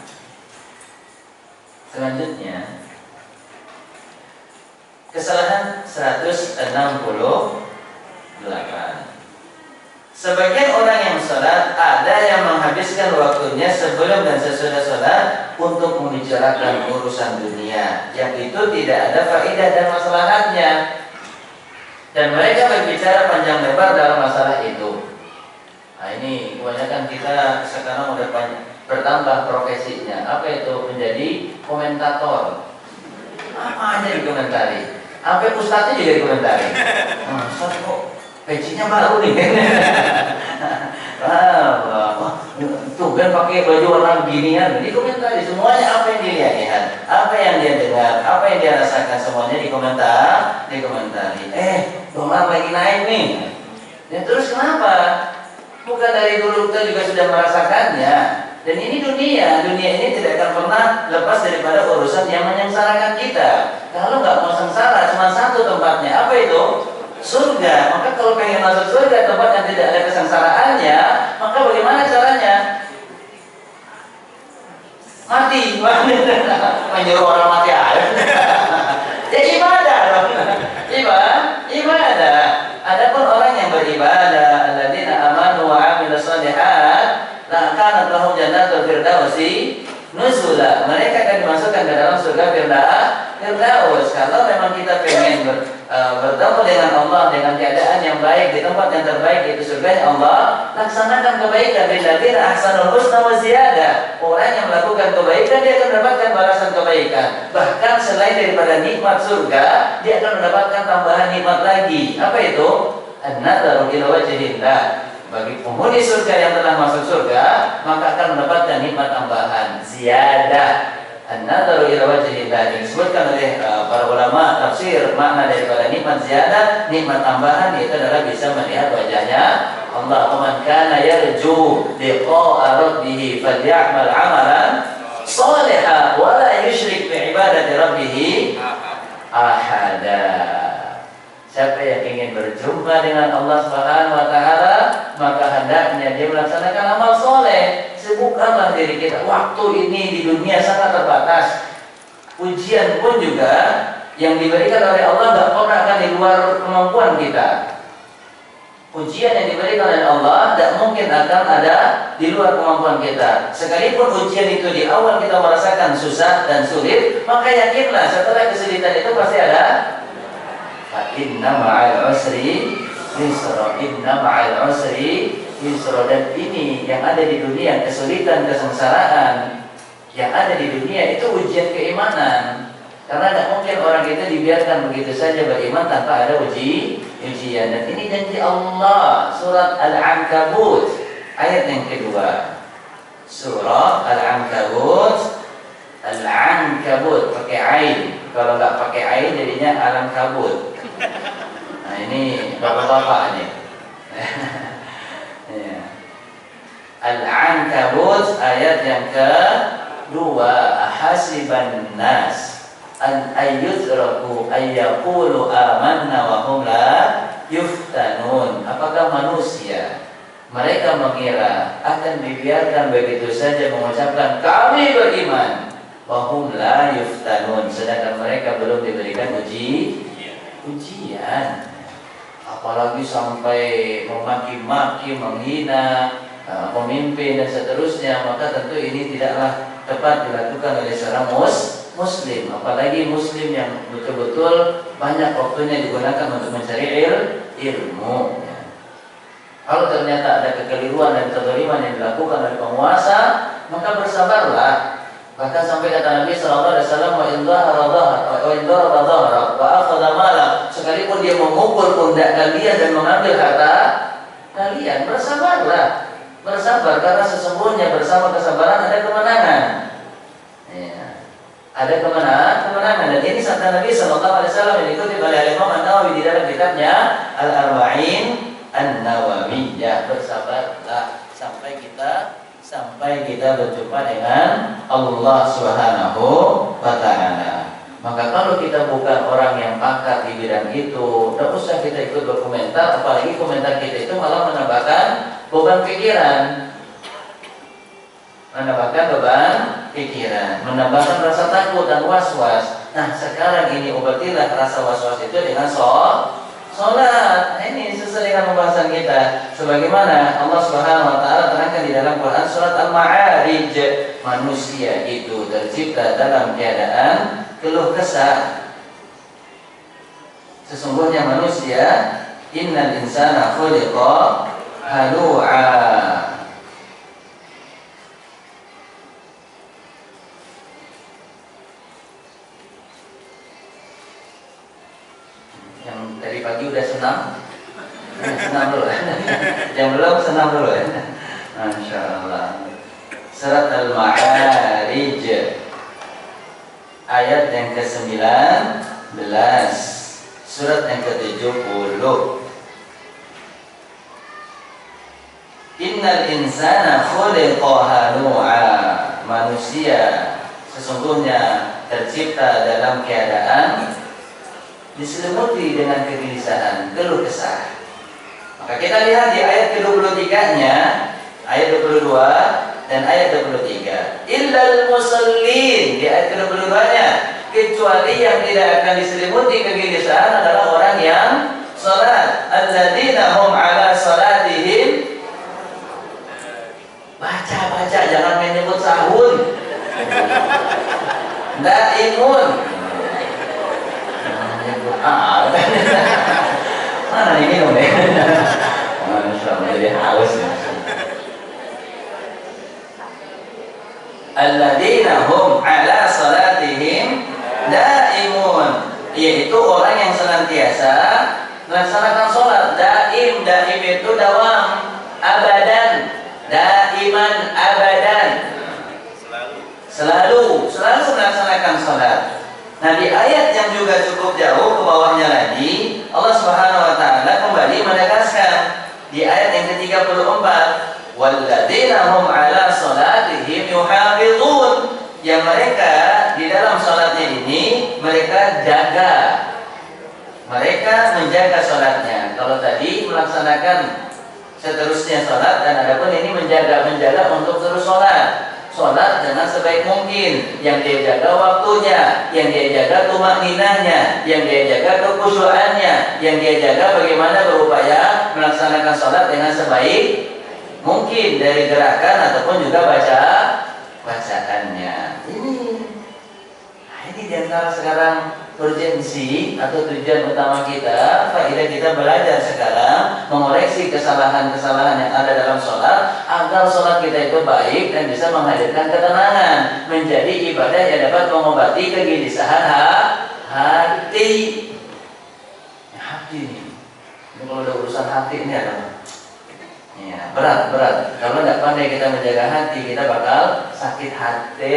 Speaker 1: Selanjutnya, kesalahan 168. Sebagian orang yang sholat, ada yang menghabiskan waktunya sebelum dan sesudah sholat untuk membicarakan urusan dunia, yang itu tidak ada faedah dan maslahatnya. Dan mereka berbicara panjang lebar dalam masalah itu. Nah ini kebanyakan kita sekarang udah bertambah profesinya. Apa itu? Menjadi komentator. Apa aja dikomentari. Sampai ustadznya juga dikomentari. Ustadz kok pecinya baru nih. Tuh kan pakai baju warna beginian, dikomentari semuanya, apa yang dia lihat, apa yang dia dengar, apa yang dia rasakan, semuanya dikomentari. Dolar lagi naik nih. Ya terus kenapa? Bukan dari dulu kita juga sudah merasakannya. Dan ini dunia ini tidak akan pernah lepas daripada urusan yang menyengsarakan kita. Kalau nggak mau sengsara, cuma satu tempatnya, apa itu? Surga. Maka kalau pengen masuk surga, tempat yang tidak ada kesengsaraannya, maka bagaimana caranya? Mati. Menyuruh orang mati aja. Ya ibadah dong. Ibadah. Adapun orang yang beribadah, alladzina amanu wa 'amilus shalihat, la kanat lahum jannatul firdausi nuzula. Mereka akan dimasukkan ke dalam surga Firdaus. Kalau memang kita pengen bertemu dengan Allah dengan keadaan yang baik di tempat yang terbaik, itu surga Allah, laksanakan kebaikan. Lilladzina ahsanul husna wa ziyadah. Orang yang melakukan kebaikan, dia akan mendapatkan balasan kebaikan. Bahkan selain daripada nikmat surga, dia akan mendapatkan tambahan nikmat lagi. Apa itu? An-nadharu ila wajhillah. Bagi penghuni surga yang telah masuk surga, maka akan mendapatkan nikmat tambahan ziyadah. An-nadharu ila wajhillah, disebutkan oleh para ulama tafsir makna daripada nikmat ziyadah, nikmat tambahan, itu adalah bisa melihat wajahnya Allah. Man kana yarju liqa'a rabbih falya'mal 'amalan shalihan wa la yusyrik bi ibadati rabbih ahada. Siapa yang ingin berjumpa dengan Allah Subhanahu wa taala, maka hendaknya dia melaksanakan amal soleh. Sibukkanlah diri kita. Waktu ini di dunia sangat terbatas. Ujian pun juga yang diberikan oleh Allah tidak pernah akan di luar kemampuan kita. Ujian yang diberikan oleh Allah tidak mungkin akan ada di luar kemampuan kita. Sekalipun ujian itu di awal kita merasakan susah dan sulit, maka yakinlah setelah kesulitan itu pasti ada. Inna ma'al usri yusra, inna ma'al usri yusra. Dan ini yang ada di dunia, kesulitan, kesengsaraan yang ada di dunia itu ujian keimanan. Karena tidak mungkin orang itu dibiarkan begitu saja beriman tanpa ada ujian. Dan ini janji Allah. Surat Al-Ankabut ayat yang kedua. Surah Al-Ankabut. Al-Ankabut pakai ain. Kalau nggak pakai ain jadinya Al-Ankabut. Nah ini bapak-bapak nih. Al-Ankabut ayat yang kedua. Ahasiban nas an ayyutraku ayyaqulu amanna wa hum la yuftanun. Apakah manusia mereka mengira akan dibiarkan begitu saja mengucapkan kami beriman, wa hum la yuftanun, sedangkan mereka belum diberikan ujian. Apalagi sampai memaki-maki, menghina pemimpin dan seterusnya, maka tentu ini tidaklah tepat dilakukan oleh seorang muslim, apalagi muslim yang betul-betul banyak waktunya digunakan untuk mencari ilmu. Kalau ternyata ada kekeliruan dan kezaliman yang dilakukan oleh penguasa, maka bersabarlah. Bahkan sampai kata Nabi sallallahu alaihi wasallam, wa in dhahara wa akhadha mala, sekalipun dia memukul pundak kalian dan mengambil harta kalian, bersabarlah. Bersabar, karena sesungguhnya bersama kesabaran ada kemenangan. Ya. Ada kemenangan. Dan ini sabda Nabi sallallahu alaihi wasallam yang dikutip oleh Imam An-Nawawi di dalam kitabnya Al-Arba'in An-Nawawiyah. Bersabarlah sampai kita berjumpa dengan Allah Subhanahu wa taala. Maka kalau kita bukan orang yang pakar di bidang itu, tidak usah kita ikut berkomentar, apalagi komentar kita itu malah menambahkan beban pikiran. Menambahkan rasa takut dan was-was. Nah, sekarang ini obatilah rasa was-was itu dengan sholat. Nah, ini sesuai dengan pembahasan kita. Sebagaimana Allah Subhanahu wa taala terangkan di dalam Quran surat Al-Ma'arij, manusia itu tercipta dalam keadaan keluh kesah. Sesungguhnya manusia, innal insana khuliqa halu'a. Yang tadi pagi udah senam, senam dulu. Yang belum senam dulu ya. Masya Allah. Surat Al-Ma'arij ayat yang ke-19, surat yang ke-70. Innal insana khuliqa halu'a. Manusia sesungguhnya tercipta dalam keadaan diselimuti dengan kegelisahan, keluh kesah. Maka kita lihat di ayat ke-23-nya, ayat 22 dan ayat 23. Illal musallin, di ayat ke-22-nya, kecuali yang tidak akan diselimuti kegelisahan adalah orang yang salat. Alladzina hum ala salatihim, baca, jangan menyebut sahun. Daimun. Mana ini dong deh. Masya Allah, jadi haus ya. Alladzina hum ala salatihim daimun, yaitu orang yang senantiasa melaksanakan sholat. Daim itu dawam, abadan, daiman abadan, selalu melaksanakan sholat. Nah, di ayat yang juga cukup jauh ke bawahnya lagi, Allah Subhanahu wa taala kembali menegaskan di ayat yang ke-34, walladzina hum ala salatihim yuhafizun, yang mereka di dalam salatnya ini mereka jaga. Mereka menjaga salatnya. Kalau tadi melaksanakan seterusnya salat, dan adapun ini menjaga untuk terus salat. Sholat dengan sebaik mungkin, yang dia jaga waktunya, yang dia jaga tumakninahnya, yang dia jaga kekhusyuannya, yang dia jaga bagaimana berupaya melaksanakan sholat dengan sebaik mungkin dari gerakan ataupun juga bacaannya. Ini diantara sekarang urgensi atau tujuan utama kita, faedah kita belajar sekarang mengoreksi kesalahan-kesalahan yang ada dalam sholat, agar sholat kita itu baik dan bisa menghadirkan ketenangan, menjadi ibadah yang dapat mengobati kegelisahan hati. Hati ini kalau ada urusan hati ini adalah ya, berat. Kalau tidak pandai kita menjaga hati, kita bakal sakit hati.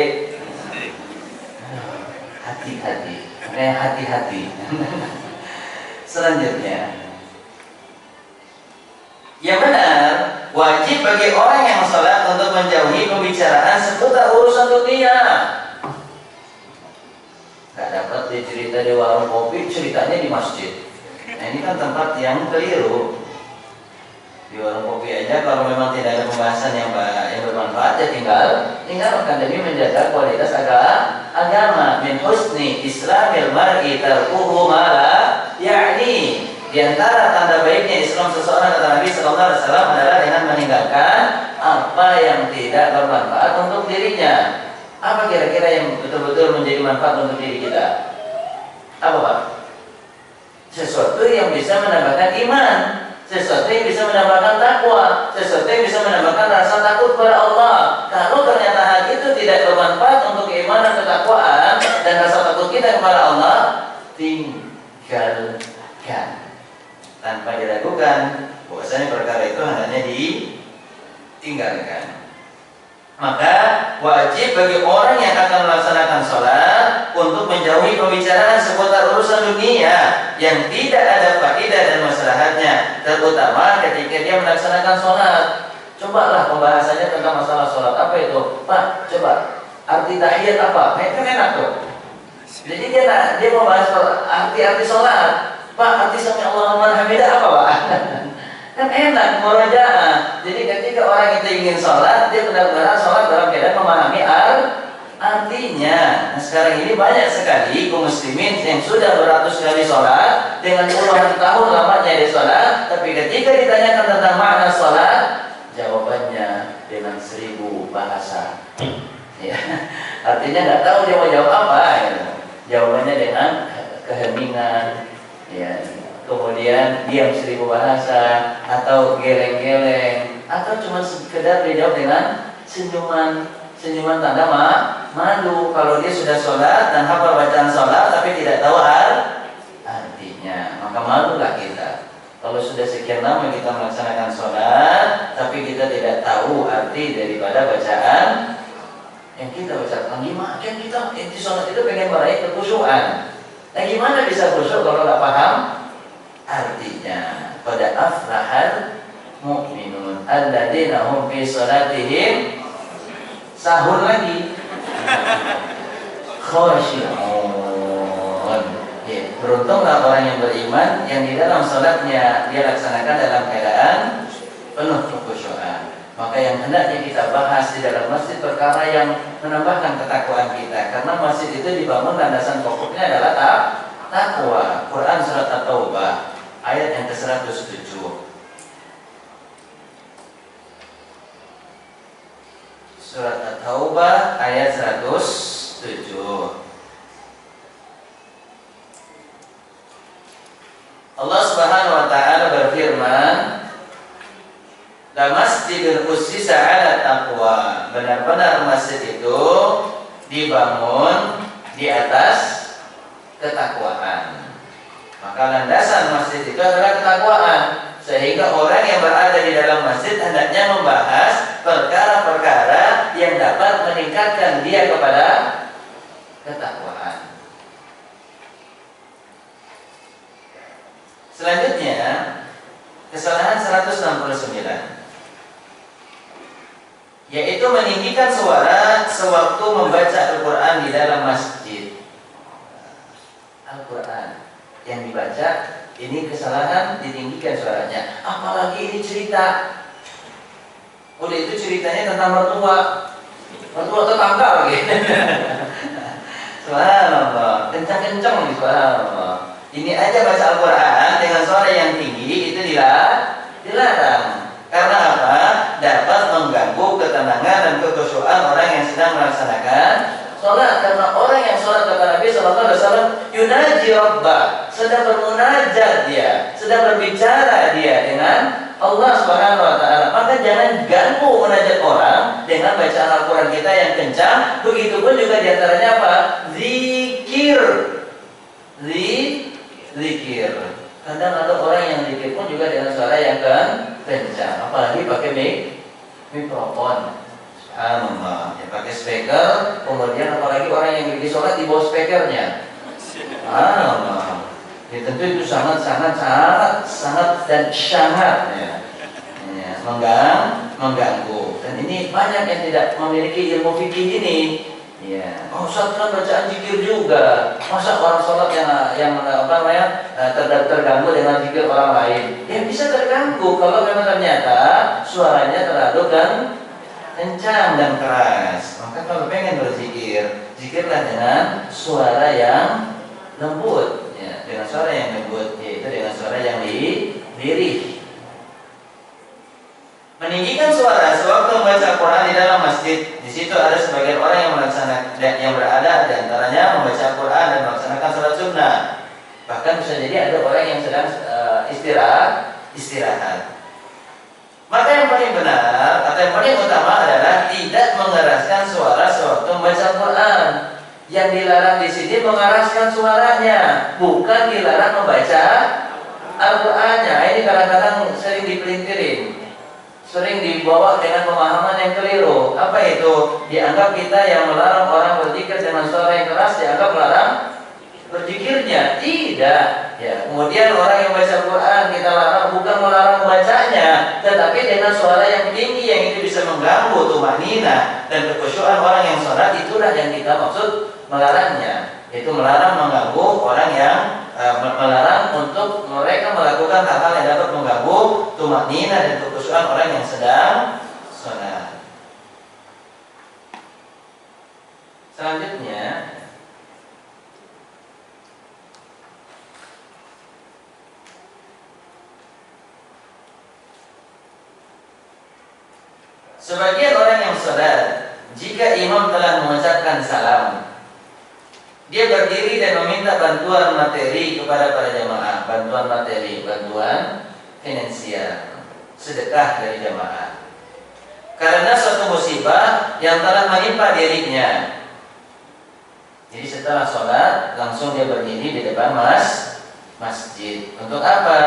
Speaker 1: Hati-hati. Selanjutnya, yang benar, wajib bagi orang yang sholat untuk menjauhi pembicaraan seputar urusan dunia. Gak dapat cerita di warung kopi, ceritanya di masjid. Nah, ini kan tempat yang keliru. Di warung kopi aja kalau memang tidak ada pembahasan yang bermanfaat, ya tinggalkan demi menjaga kualitas agama. Min husni islamil mar'i tarkuhu ma la ya'ni. Di antara tanda baiknya Islam seseorang, kata Nabi sallallahu alaihi wasallam, adalah dengan meninggalkan apa yang tidak bermanfaat untuk dirinya. Apa kira-kira yang betul-betul menjadi manfaat untuk diri kita? Apa, Pak? Sesuatu yang bisa menambahkan iman, sesuatu yang bisa menambahkan takwa, sesuatu yang bisa menambahkan rasa takut kepada Allah. Kalau ternyata hal itu tidak bermanfaat untuk keimanan, ketakwaan, dan rasa takut kita kepada Allah, tinggalkan tanpa diragukan. Bahwasanya perkara itu hendaknya ditinggalkan. Maka wajib bagi orang yang akan melaksanakan sholat untuk menjauhi pembicaraan seputar urusan dunia yang tidak ada faedah dan maslahatnya, terutama ketika dia melaksanakan sholat. Cobalah pembahasannya tentang masalah sholat. Apa itu? Pak, coba arti tahiyat apa? Kan enak tuh. Jadi dia mau bahas arti sholat. Pak, arti sami Allahu liman hamidah apa, Pak? Kan enak murojaah. Jadi ketika orang itu ingin sholat, dia benar-benar sholat dalam keadaan memahami artinya. Nah, sekarang ini banyak sekali kaum muslimin yang sudah beratus kali sholat dengan puluhan tahun lamanya di sholat, tapi ketika ditanyakan tentang makna sholat, jawabannya dengan 1000 bahasa. Ya, artinya nggak tahu dia mau jawab apa. Ya. Jawabannya dengan keheningan, ya. Kemudian diam 1000 bahasa, atau geleng-geleng, atau cuma sekedar dijawab dengan senyuman tanda malu kalau dia sudah sholat dan hafal bacaan sholat tapi tidak tahu artinya, maka malulah kita. Kalau sudah sekian lama kita melaksanakan sholat tapi kita tidak tahu arti daripada bacaan yang kita ucapkan, gimana kan kita di sholat itu pengen meraih kekhusyuan. Nah gimana bisa khusyuk kalau nggak paham artinya? Pada aflahal mu'minun alladzina hum fi sholatihim sahur lagi khashi'un. Ya, beruntunglah orang yang beriman yang di dalam sholatnya dia laksanakan dalam keadaan penuh kekhusyuan. Maka yang hendaknya kita bahas di dalam masjid perkara yang menambahkan ketakwaan kita, karena masjid itu dibangun landasan pokoknya adalah takwa. Quran surat At-Taubah ayat yang ke-107. Surat At-Taubah ayat 107. Allah Subhanahu wa taala berfirman, "La masjidul ussisa 'ala taqwa." Benar-benar masjid itu dibangun di atas ketakwaan. Maka landasan masjid itu adalah ketakwaan. Sehingga orang yang berada di dalam masjid hendaknya membahas perkara-perkara yang dapat meningkatkan dia kepada ketakwaan. Selanjutnya, kesalahan 169, yaitu meninggikan suara sewaktu membaca Al-Quran di dalam masjid. Al-Quran yang dibaca, ini kesalahan ditinggikan suaranya. Apalagi ini cerita. Udah itu ceritanya tentang mertua tetangga lagi. Subhanallah, kencang-kencang nih, subhanallah. Ini aja baca Al-Quran dengan suara yang tinggi itu dilarang. Karena apa? Dapat mengganggu ketenangan dan kekhusyuan orang yang sedang melaksanakan sholat. Karena orang yang sholat, kata Nabi SAW, yunaji Rabbah, sedang bermunajat dia, sedang berbicara dia dengan Allah Subhanahu wa taala. Maka jangan ganggu munajat orang dengan bacaan Al-Quran kita yang kencang. Begitupun juga diantaranya apa? Zikir. Kadang ada orang yang zikir pun juga dengan suara yang kencang, apalagi pakai mikrofon. Subhanallah, ya pakai speaker, kemudian apalagi orang yang lagi sholat di bawah speakernya. Subhanallah, ya, tentu itu sangat dan sangat ya, mengganggu. Dan ini banyak yang tidak memiliki ilmu fikih ini. Ya, Ustaz kan bacaan zikir juga. Masa orang sholat yang terganggu dengan zikir orang lain? Ya bisa terganggu kalau memang ternyata suaranya terlalu kencang dan keras. Maka kalau pengen berzikir, zikirlah dengan suara yang lembut, ya, dengan suara yang lembut, yaitu dengan suara yang lirih. Meninggikan suara sewaktu membaca Quran di dalam masjid. Di situ ada sebagian orang yang melaksanakan yang berada di antaranya membaca Quran dan melaksanakan salat sunnah. Bahkan bisa jadi ada orang yang sedang istirahat. Maka yang paling benar atau yang paling utama adalah tidak mengeraskan suara sewaktu membaca Quran. Yang dilarang di sini mengeraskan suaranya, bukan dilarang membaca Al-Qur'annya. Ini kadang-kadang sering dipelintirin, sering dibawa dengan pemahaman yang keliru. Apa itu? Dianggap kita yang melarang orang berzikir dengan suara yang keras dianggap melarang berzikirnya. Tidak. Ya, kemudian orang yang baca Al-Quran kita larang bukan melarang membacanya, tetapi dengan suara yang tinggi yang itu bisa mengganggu tumanina dan kekhusyuan orang yang sholat. Itulah yang kita maksud melarangnya. Itu melarang mengganggu orang yang melarang untuk mereka melakukan hal-hal yang dapat mengganggu tumanina dan kekhusyuan orang yang sedang sholat. Selanjutnya, Sebagian orang yang sholat, jika imam telah mengucapkan salam, dia berdiri dan meminta bantuan materi kepada para jamaah, bantuan materi, bantuan finansial, sedekah dari jamaah. Karena suatu musibah yang telah menimpa dirinya. Jadi setelah sholat, langsung dia berdiri di depan masjid. Untuk apa?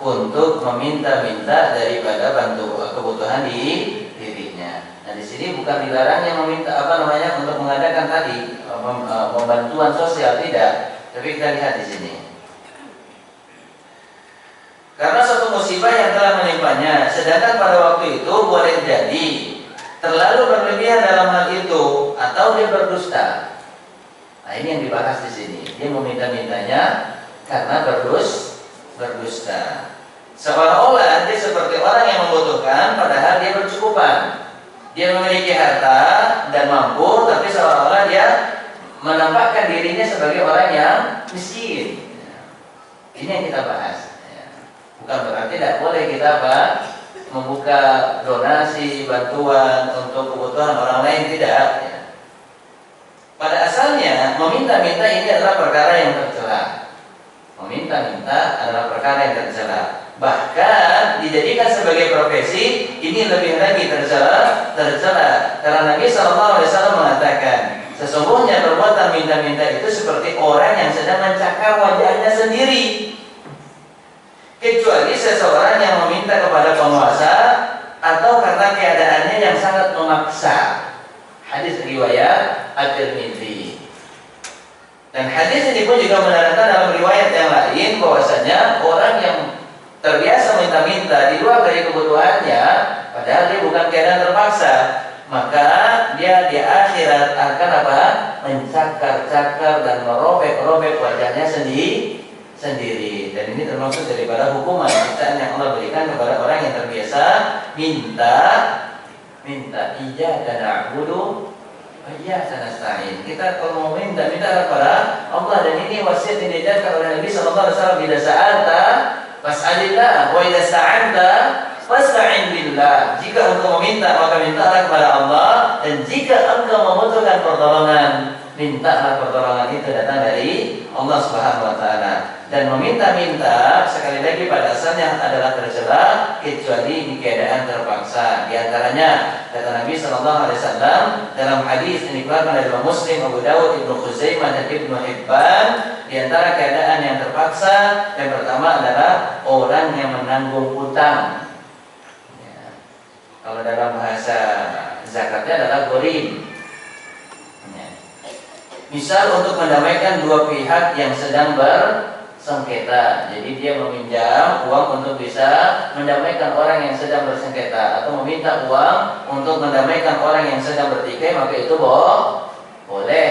Speaker 1: Untuk meminta-minta daripada kebutuhan di dirinya. Nah di sini bukan dilarangnya meminta untuk mengadakan tadi pembantuan sosial, tidak. Tapi kita lihat di sini. Karena suatu musibah yang telah menimpanya, sedangkan pada waktu itu boleh jadi terlalu berlebihan dalam hal itu atau dia berdusta. Nah ini yang dibahas di sini. Dia meminta-mintanya karena berdusta. Seolah-olah dia seperti orang yang membutuhkan, padahal dia bercukupan. Dia memiliki harta dan mampu, tapi seolah-olah dia menampakkan dirinya sebagai orang yang miskin. Ini yang kita bahas. Bukan berarti tidak boleh kita membuka donasi, bantuan untuk kebutuhan orang lain, tidak. Pada asalnya meminta-minta ini adalah perkara yang tercela. Meminta-minta adalah perkara yang tercela. Bahkan dijadikan sebagai profesi, ini lebih lagi tercela. Karena Nabi SAW mengatakan, sesungguhnya perbuatan minta-minta itu seperti orang yang sedang mencakar wajahnya sendiri. Kecuali seseorang yang meminta kepada penguasa atau karena keadaannya yang sangat memaksa. Hadis riwayat At-Tirmidzi. Dan hadis ini pun juga menerangkan dalam riwayat yang lain bahwasanya orang yang terbiasa minta-minta di luar dari kebutuhannya, padahal dia bukan keadaan terpaksa, maka dia di akhirat akan mencakar-cakar dan merobek-robek wajahnya sendiri. Dan ini termasuk daripada hukuman siksaan yang Allah berikan kepada orang yang terbiasa minta iyyaka na'budu wa iyyaka nasta'in. Kita kalau mau minta kepada Allah, dan ini wasiat yang diajarkan oleh Nabi sallallahu alaihi wasallam, idza sa'alta fas'alillah wa idza sta'anta fasta'in billah. Jika engkau meminta, maka mintalah kepada Allah, dan jika engkau membutuhkan pertolongan, mintalah pertolongan itu datang dari Allah Subhanahu wa taala. Dan meminta-minta sekali lagi pada asalnya adalah tercela kecuali di keadaan terpaksa. Di antaranya kata Nabi sallallahu alaihi wasallam dalam hadis yang dikeluarkan oleh Imam Muslim, Abu Dawud, Ibnu Khuzaimah dan Ibnu Hibban, di antara keadaan yang terpaksa yang pertama adalah orang yang menanggung hutang. Ya. Kalau dalam bahasa zakatnya adalah gharim. Misal untuk mendamaikan dua pihak yang sedang bersengketa, jadi dia meminjam uang untuk bisa mendamaikan orang yang sedang bersengketa, atau meminta uang untuk mendamaikan orang yang sedang bertikai, maka itu boleh.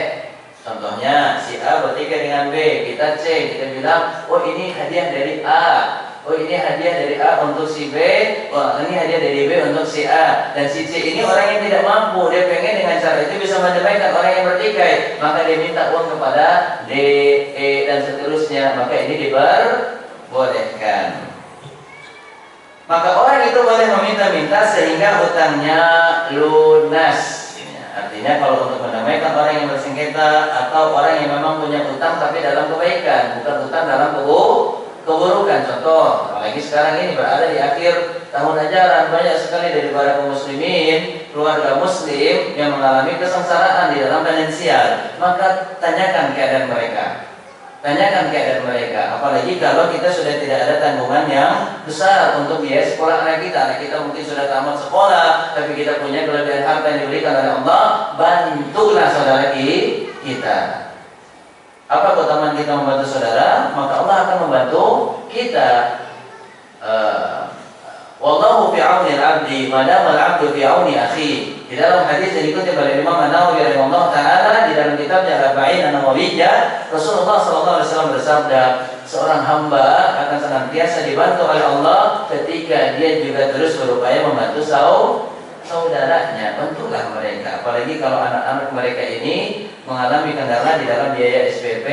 Speaker 1: Contohnya si A bertikai dengan B, kita cek, kita bilang, oh ini hadiah dari A, oh ini hadiah dari A untuk si B, oh ini hadiah dari B untuk si A, dan si C ini orang yang tidak mampu, dia pengen dengan cara itu bisa mendamaikan orang yang bertikai, maka dia minta uang kepada D, E dan seterusnya, maka ini diperbolehkan. Maka orang itu boleh meminta-minta sehingga utangnya lunas. Artinya kalau untuk mendamaikan orang yang bersengketa atau orang yang memang punya utang tapi dalam kebaikan, bukan utang dalam keburukan. Contoh, apalagi sekarang ini berada di akhir tahun ajaran, banyak sekali dari para kaum muslimin, keluarga muslim yang mengalami kesengsaraan di dalam finansial. Maka tanyakan keadaan mereka. Apalagi kalau kita sudah tidak ada tanggungan yang besar untuk biaya sekolah anak kita mungkin sudah tamat sekolah, tapi kita punya kelebihan harta yang diberikan oleh Allah, bantulah saudara kita. Apa keutamaan kita membantu saudara? Maka Allah akan membantu kita. Wallahu fi auni al-'abdi ma dama al-'abdu fi auni akhi. Di dalam hadis yang dikutip oleh Imam An-Nawawi rahimahullah taala di dalam kitabnya Arba'in An-Nawawiyah, Rasulullah sallallahu alaihi wasallam bersabda, seorang hamba akan senantiasa dibantu oleh Allah ketika dia juga terus berupaya membantu saudaranya, bantulah mereka. Apalagi kalau anak-anak mereka ini mengalami kendala di dalam biaya SPP,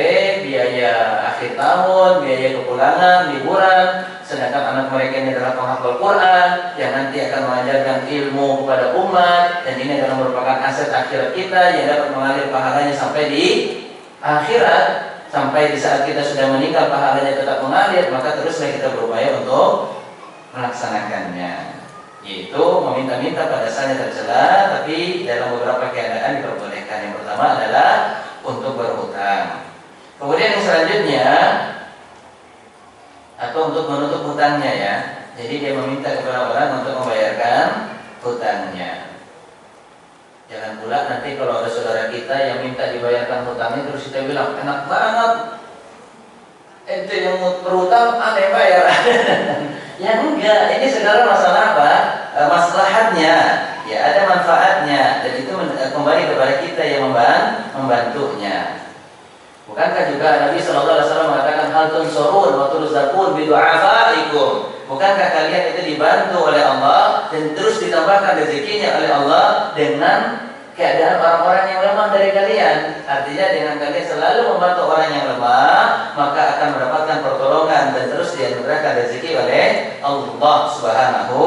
Speaker 1: biaya akhir tahun, biaya kepulangan, liburan. Sedangkan anak mereka ini adalah penghafal Quran yang nanti akan mengajarkan ilmu kepada umat, dan ini adalah merupakan aset akhirat kita yang dapat mengalir pahalanya sampai di akhirat. Sampai di saat kita sudah meninggal pahalanya tetap mengalir, maka teruslah kita berupaya untuk melaksanakannya, yaitu meminta-minta pada asalnya tercela, tapi dalam beberapa keadaan diperbolehkan. Yang pertama adalah untuk berhutang. Kemudian yang selanjutnya, atau untuk menutup hutangnya ya. Jadi dia meminta kepada orang untuk membayarkan hutangnya. Jangan pula nanti kalau ada saudara kita yang minta dibayarkan hutangnya terus kita bilang, enak banget, ente yang berhutang aneh bayar. Ya enggak, ini saudara masalah apa? Maslahatnya, ya ada manfaatnya, dan itu kembali kepada kita yang membantunya. Bukankah juga Nabi SAW mengatakan hal tunsurun wa turzaqun bidu'afaikum? Bukankah kalian itu dibantu oleh Allah dan terus ditambahkan rezekinya oleh Allah dengan keadaan orang-orang yang lemah dari kalian? Artinya dengan kalian selalu membantu orang yang lemah, maka akan mendapatkan pertolongan dan terus dianugerahkan rezeki oleh Allah Subhanahu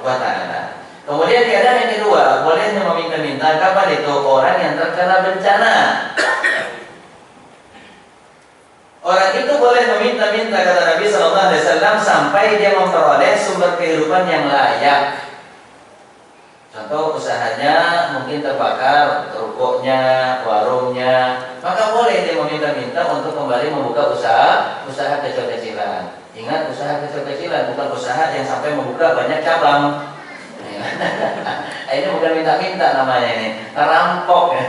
Speaker 1: wa Ta'ala. Kemudian keadaan yang kedua, bolehnya meminta-minta kapan itu orang yang terkena bencana. Orang itu boleh meminta-minta, kata Nabi SAW, sampai dia memperoleh sumber kehidupan yang layak. Contoh usahanya mungkin terbakar, rukonya, warungnya, maka boleh dia meminta-minta untuk kembali membuka usaha kecil-kecilan. Ingat, usaha kecil-kecilan, bukan usaha yang sampai membuka banyak cabang. Ini bukan minta-minta namanya, ini ngerampok.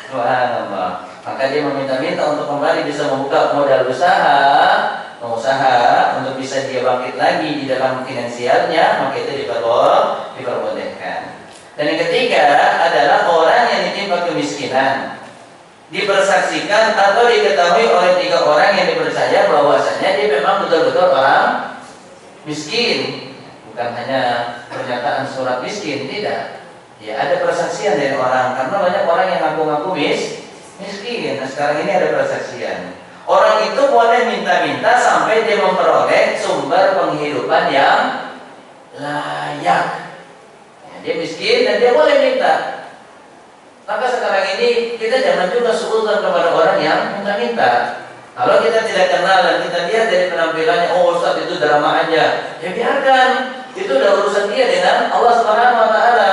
Speaker 1: Subhanallah. Maka dia meminta-minta untuk kembali bisa membuka modal usaha untuk bisa dia bangkit lagi di dalam finansialnya, maka itu diperbolehkan. Dan yang ketiga adalah orang yang ditimpa kemiskinan, dipersaksikan atau diketahui oleh 3 orang yang dipercaya bahwasanya dia memang betul-betul orang miskin, bukan hanya pernyataan surat miskin, tidak. Ya, ada persaksian dari orang, karena banyak orang yang ngaku-ngaku miskin. Nah, sekarang ini ada persaksian. Orang itu boleh minta-minta sampai dia memperoleh sumber penghidupan yang layak. Ya, dia miskin dan dia boleh minta. Maka sekarang ini kita jangan juga suudzon kepada orang yang minta-minta. Kalau kita tidak kenal dan kita lihat dari penampilannya, oh Ustaz itu drama aja, ya biarkan. Itu udah urusan dia dengan Allah Subhanahu wa Ta'ala.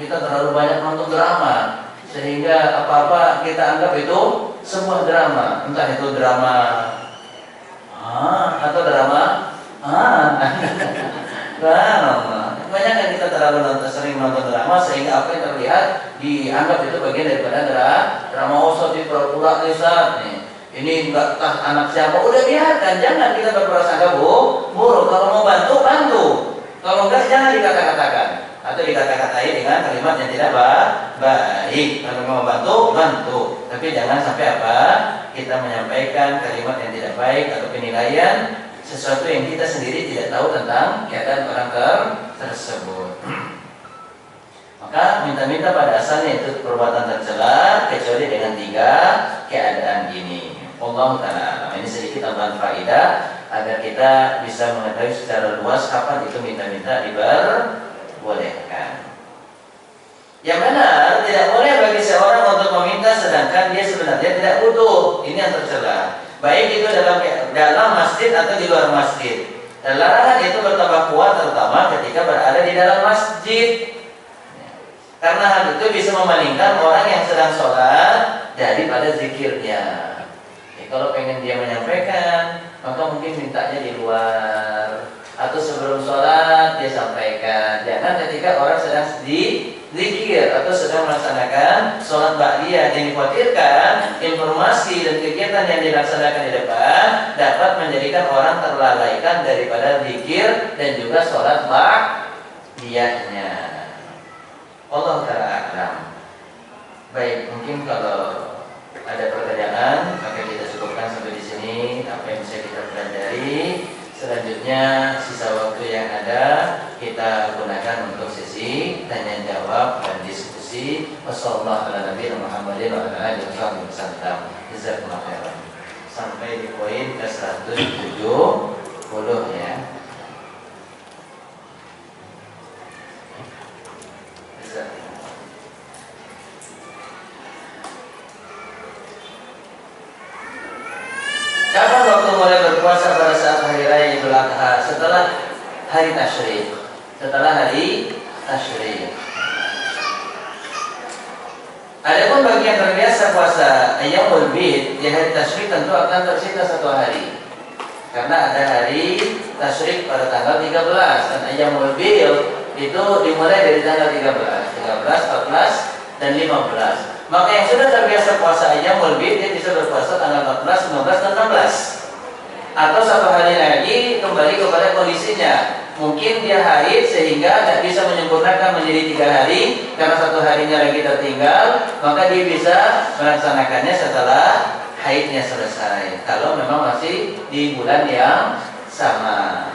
Speaker 1: Kita terlalu banyak nonton drama, sehingga apa-apa kita anggap itu sebuah drama, entah itu drama atau drama banyak kan kita terlalu sering nonton drama, sehingga apa yang terlihat dianggap itu bagian daripada drama. Ustaz di pura-pura nih, ini enggak tah anak siapa, udah biarkan, jangan kita berprasangka buruk. Kalau mau bantu, kalau enggak jangan dikata-katakan atau dikata-katai dengan kalimat yang tidak baik. Kalau mau bantu, tapi jangan sampai kita menyampaikan kalimat yang tidak baik atau penilaian sesuatu yang kita sendiri tidak tahu tentang keadaan orang tersebut. Maka minta-minta pada asalnya itu perbuatan tercela, kecuali dengan 3 keadaan ini. Allah Ta'ala, ini sedikit tambahan faedah agar kita bisa mengetahui secara luas kapan itu minta-minta diperbolehkan. Yang benar, tidak boleh bagi seorang untuk meminta sedangkan dia sebenarnya tidak butuh. Ini yang tercela. Baik itu dalam masjid atau di luar masjid. Dan larangan itu bertambah kuat terutama ketika berada di dalam masjid. Karena hal itu bisa memalingkan orang yang sedang sholat daripada zikirnya. Kalau pengen dia menyampaikan, maka mungkin mintanya di luar atau sebelum sholat dia sampaikan. Jangan ketika orang sedang zikir atau sedang melaksanakan sholat ba'diyah, yang dikhawatirkan informasi dan kegiatan yang dilaksanakan di depan dapat menjadikan orang terlalaikan daripada zikir dan juga sholat ba'diyahnya. Allah Ta'ala a'lam. Baik, mungkin kalau ada pertanyaan maka kita cukupkan sampai di sini apa yang bisa kita pelajari. Selanjutnya sisa waktu yang ada kita gunakan untuk sesi tanya jawab dan diskusi. Wassalamualaikum warahmatullahi wabarakatuh. Jazakumullah khairan. Sampai di poin ke 170 ya. Kapan waktu mulai berpuasa pada saat hari raya Idul Adha? Setelah hari tasyrik. Setelah hari tasyrik. Adapun bagi yang terbiasa puasa Ayyamul Bid di hari tasyrik tentu akan tersita 1 hari. Karena ada hari tasyrik pada tanggal 13 dan Ayyamul Bid itu dimulai dari tanggal 13, 14, dan 15. Maka yang sudah terbiasa puasa Ayyamul Bid dia bisa berpuasa tanggal 14, 15, dan 16. Atau 1 hari lagi kembali kepada kondisinya. Mungkin dia haid sehingga tidak bisa menyempurnakan menjadi 3 hari karena 1 harinya lagi tertinggal, maka dia bisa melaksanakannya setelah haidnya selesai. Kalau memang masih di bulan yang sama.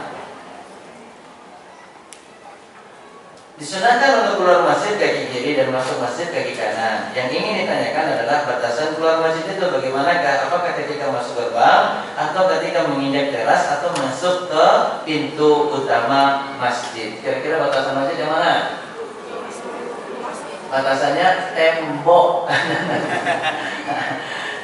Speaker 1: Disunahkan untuk keluar masjid kaki kiri dan masuk masjid kaki kanan. Yang ingin ditanyakan adalah batasan keluar masjid itu bagaimanakah? Apakah ketika masuk gerbang atau ketika menginjak teras atau masuk ke pintu utama masjid? Kira-kira batasan masjid yang mana? Batasannya tembok.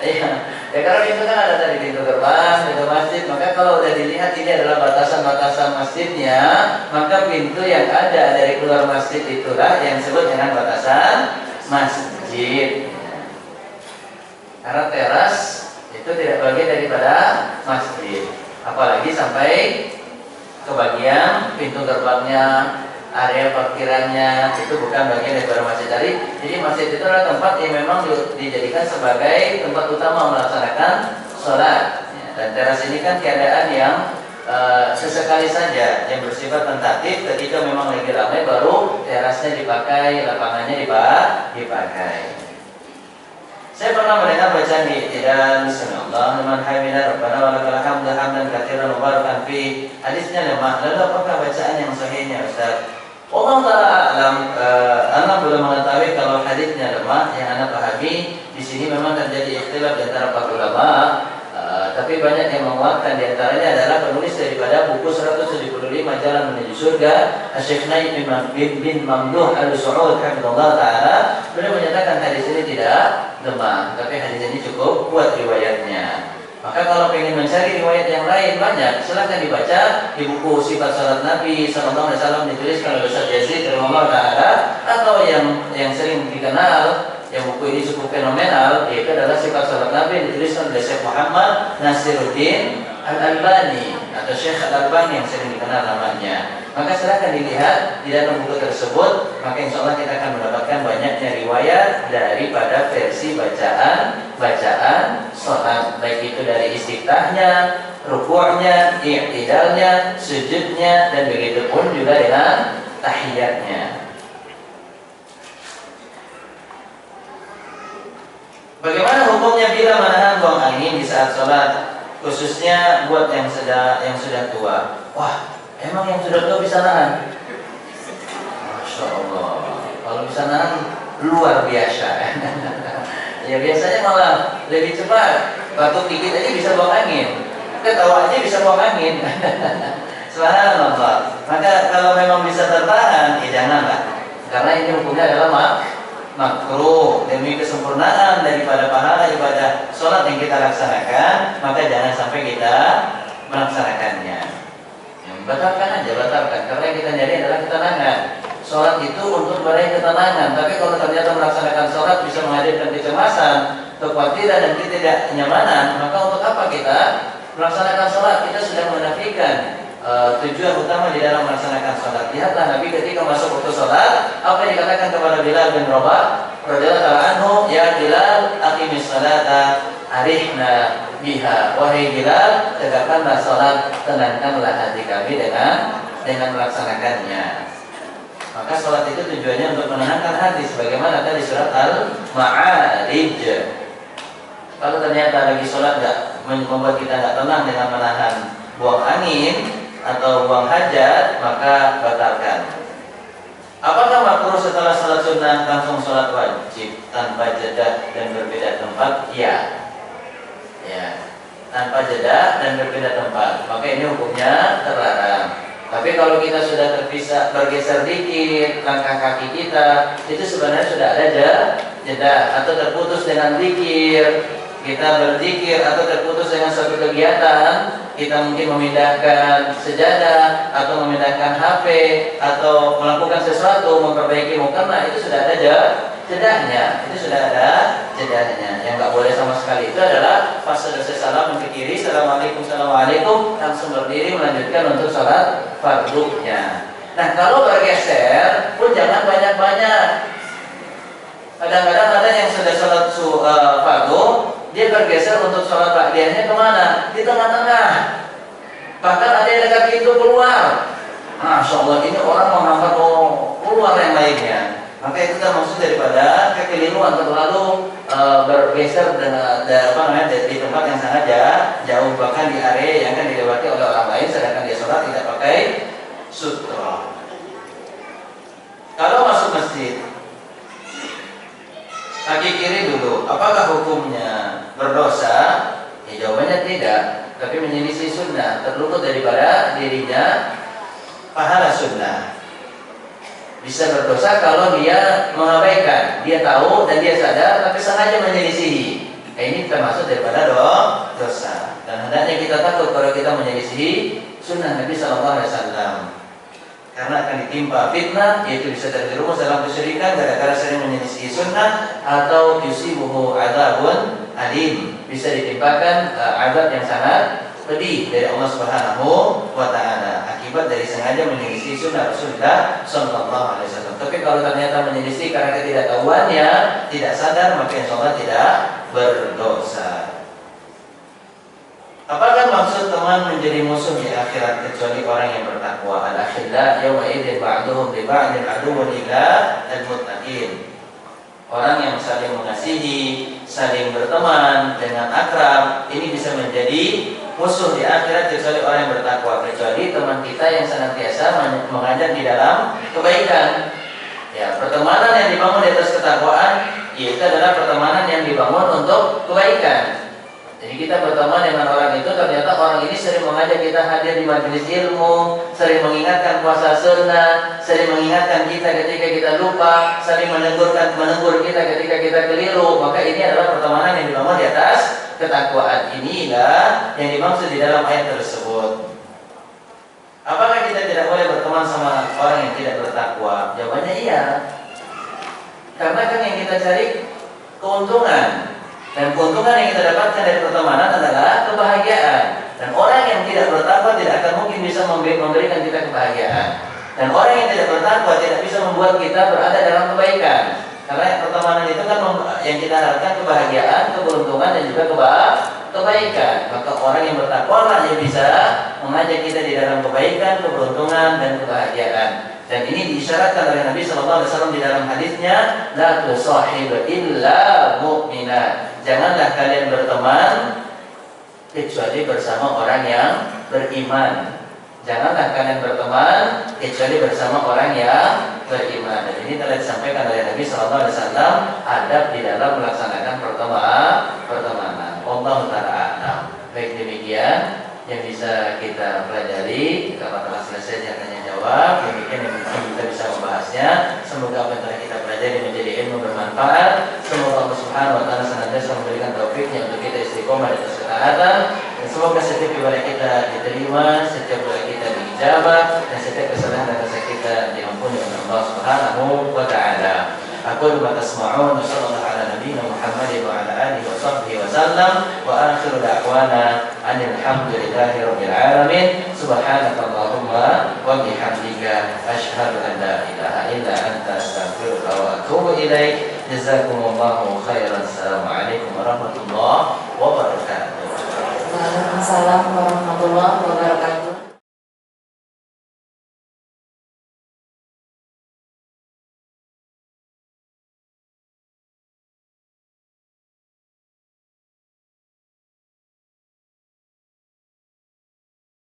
Speaker 1: Iya. Ya kalau itu kan ada tadi pintu gerbang, pintu masjid, maka kalau sudah dilihat ini adalah batasan-batasan masjidnya, maka pintu yang ada dari keluar masjid itulah yang disebut dengan batasan masjid. Karena teras itu tidak bagian daripada masjid, apalagi sampai ke bagian pintu gerbangnya, area parkirannya itu bukan bagian daripada masjid tadi. Jadi masjid itu adalah tempat yang memang dijadikan sebagai tempat utama melaksanakan sholat. Dan teras ini kan keadaan yang sesekali saja, yang bersifat tentatif. Ketika memang lagi ramai baru terasnya dipakai, lapangannya dipakai. Saya pernah mendengar bacaan i'tidal Bismillah liman hamidah Rabbana wa lakal hamdu hamdan katsiran mubarakan fi. Hadisnya lemah. Lalu apakah bacaan yang sahihnya Ustaz? Allah Ta'ala alam, anak belum mengetahui kalau hadisnya lemah. Yang anak pahami di sini memang terjadi ikhtilaf di antara para ulama, tapi banyak yang menguatkan. Di antaranya adalah penulis daripada buku 175 Jalan Menuju Surga, Syekh Naib bin Mamduh Al-Su'ud Hafizullah Ta'ala. Beliau menyatakan hadis ini tidak lemah, tapi hadis ini cukup kuat riwayatnya. Maka kalau ingin mencari riwayat yang lain banyak, silahkan dibaca di buku Sifat Salat Nabi Sallallahu Alaihi Wasallam dituliskan oleh Ustaz Yazid Rahimahullah Ta'ala, atau yang sering dikenal, yang buku ini cukup fenomenal, yaitu adalah Sifat Salat Nabi yang dituliskan oleh Syekh Muhammad Nasiruddin Al-Albani atau Syekh Al-Albani yang sering dikenal namanya. Maka silahkan dilihat di dalam buku tersebut, maka insya Allah kita akan mendapatkan banyaknya riwayat daripada versi bacaan sholat, baik itu dari istiftahnya, ruku'nya, i'tidalnya, sujudnya, dan begitu pun juga dengan tahiyatnya. Bagaimana hukumnya bila menahan buang angin di saat sholat, khususnya buat yang sudah tua? Wah, emang yang sudah tua bisa nahan? Masya Allah, kalau bisa nahan luar biasa. Ya biasanya malah lebih cepat, batuk dikit aja bisa buang angin, ketawa aja bisa buang angin. Subhanallah. Maka kalau memang bisa tertahan, ya janganlah, karena ini hukumnya adalah makruh demi kesempurnaan daripada pahala ibadah sholat yang kita laksanakan, maka jangan sampai kita melaksanakannya. Batalkan aja, batalkan. Karena yang kita nyari adalah ketenangan. Sholat itu untuk meraih ketenangan. Tapi kalau ternyata melaksanakan sholat bisa menghadirkan kecemasan, kekhawatiran, dan ketidaknyamanan, maka untuk apa kita melaksanakan sholat? Kita sudah menafikan tujuan utama di dalam melaksanakan sholat. Lihatlah Nabi ketika masuk waktu sholat, apa yang dikatakan kepada Bilal bin Rabah radhiyallahu anhu, ya Bilal, aqimis sholata arihna biha. Wahai Bilal, tegakkanlah sholat, tenangkanlah hati kami dengan melaksanakannya. Maka sholat itu tujuannya untuk menenangkan hati, sebagaimana tadi surat Al-Ma'arij. Kalau ternyata lagi sholat membuat kita nggak tenang dengan menahan buang angin, atau buang hajat, maka batalkan. Apakah makruh setelah salat sunnah langsung salat wajib tanpa jeda dan berbeda tempat? Ya, tanpa jeda dan berbeda tempat. Maka ini hukumnya terlarang. Tapi kalau kita sudah terpisah, bergeser dikit langkah kaki kita, itu sebenarnya sudah ada jeda atau terputus dengan zikir. Kita berzikir atau terputus dengan suatu kegiatan, kita mungkin memindahkan sejadah atau memindahkan HP atau melakukan sesuatu memperbaiki mukena, itu sudah ada jedahnya. Itu sudah ada jedahnya. Yang nggak boleh sama sekali itu adalah pas selesai salam ke kiri, assalamualaikum, langsung berdiri melanjutkan untuk sholat fardunya. Nah, kalau bergeser pun jangan banyak-banyak. Kadang-kadang ada yang sudah sholat fardu, dia bergeser untuk sholat ba'diyahnya kemana? Di tengah-tengah. Bahkan ada yang dekat pintu keluar. Masya Allah, ini orang menghambat keluar yang lainnya. Maka itu termasuk daripada kekeliruan terlalu bergeser di tempat yang sangat jauh, bahkan di area yang akan dilewati oleh orang lain, sedangkan dia sholat tidak pakai sutra. Kalau masuk masjid, kaki kiri dulu, apakah hukumnya berdosa? Ya, jawabannya tidak, tapi menyelisih sunnah, terluput daripada dirinya pahala sunnah. Bisa berdosa kalau dia mengabaikan, dia tahu dan dia sadar tapi sengaja menyelisihi. Ini termasuk daripada dosa. Dan hendaknya kita takut kalau kita menyelisihi sunnah Nabi SAW, karena akan ditimpa fitnah, yaitu bisa terjerumus dalam kesyirikan gara-gara sering menyelisihi sunnah, atau yusibuhu adzabun alim, bisa ditimpakan azab yang sangat pedih dari Allah Subhanahu wa taala akibat dari sengaja menyelisih sunnah Rasulullah sallallahu alaihi wasallam. Tapi kalau ternyata menyelisih karena ketidaktahuannya, tidak sadar, maka insyaallah tidak berdosa. Apakah maksud teman menjadi musuh di akhirat kecuali orang yang bertakwa? Al-akhilla yawma idzin ba'duhum li ba'din aduwwun illa al-muttaqin. Orang yang saling mengasihi, saling berteman dengan akrab, ini bisa menjadi musuh di akhirat kecuali orang yang bertakwa, kecuali teman kita yang senantiasa mengajak di dalam kebaikan. Ya, pertemanan yang dibangun di atas ketakwaan, yaitu adalah pertemanan yang dibangun untuk kebaikan. Jadi kita berteman dengan orang itu, ternyata orang ini sering mengajak kita hadir di majelis ilmu, sering mengingatkan puasa sunnah, sering mengingatkan kita ketika kita lupa, sering menegur kita ketika kita keliru. Maka ini adalah pertemanan yang dibangun di atas ketakwaan. Inilah yang dimaksud di dalam ayat tersebut. Apakah kita tidak boleh berteman sama orang yang tidak bertakwa? Jawabannya iya. Karena kan yang kita cari keuntungan. Dan keuntungan yang kita dapatkan dari pertemanan adalah kebahagiaan. Dan orang yang tidak bertakwa tidak akan mungkin bisa memberikan kita kebahagiaan. Dan orang yang tidak bertakwa tidak bisa membuat kita berada dalam kebaikan. Karena pertemanan itu kan yang kita harapkan kebahagiaan, keberuntungan, dan juga kebaikan. Maka orang yang bertakwa lah yang bisa mengajak kita di dalam kebaikan, keberuntungan, dan kebahagiaan. Dan ini diisyaratkan oleh Nabi SAW di dalam hadisnya, la tusahib illa mu'minah. Janganlah kalian berteman kecuali bersama orang yang beriman. Janganlah kalian berteman kecuali bersama orang yang beriman. Dan ini telah disampaikan oleh Nabi SAW adab di dalam melaksanakan pertemanan. Allah Ta'ala. Baik, demikian yang bisa kita pelajari. Kalau telah selesai tanya jawab, demikian yang mungkin kita bisa membahasnya. Semoga apa yang telah kita pelajari menjadi ilmu bermanfaat. Semoga Allah Subhanahu wa taala senantiasa memberikan taufiknya untuk kita istiqomah di atas ketaatan, dan semoga setiap ibadah kita diterima, setiap doa kita diijabah, dan setiap kesalahan dan dosa kita diampuni oleh Allah Subhanahu wa taala. Aku lupa tasma'un, sallallahu ala nabiyina Muhammadin wa ala alihi wa sahbihi wa sallam, wa akhiru da'wana alhamdulillahi rabbil alamin. Subhanakallahumma wa bihamdika asyhadu an la ilaha illa anta astaghfiruka wa atubu ilaik. Jazakumullahu khairan. Assalamualaikum warahmatullahi wabarakatuh.
Speaker 2: Waalaikumsalam warahmatullahi wabarakatuh.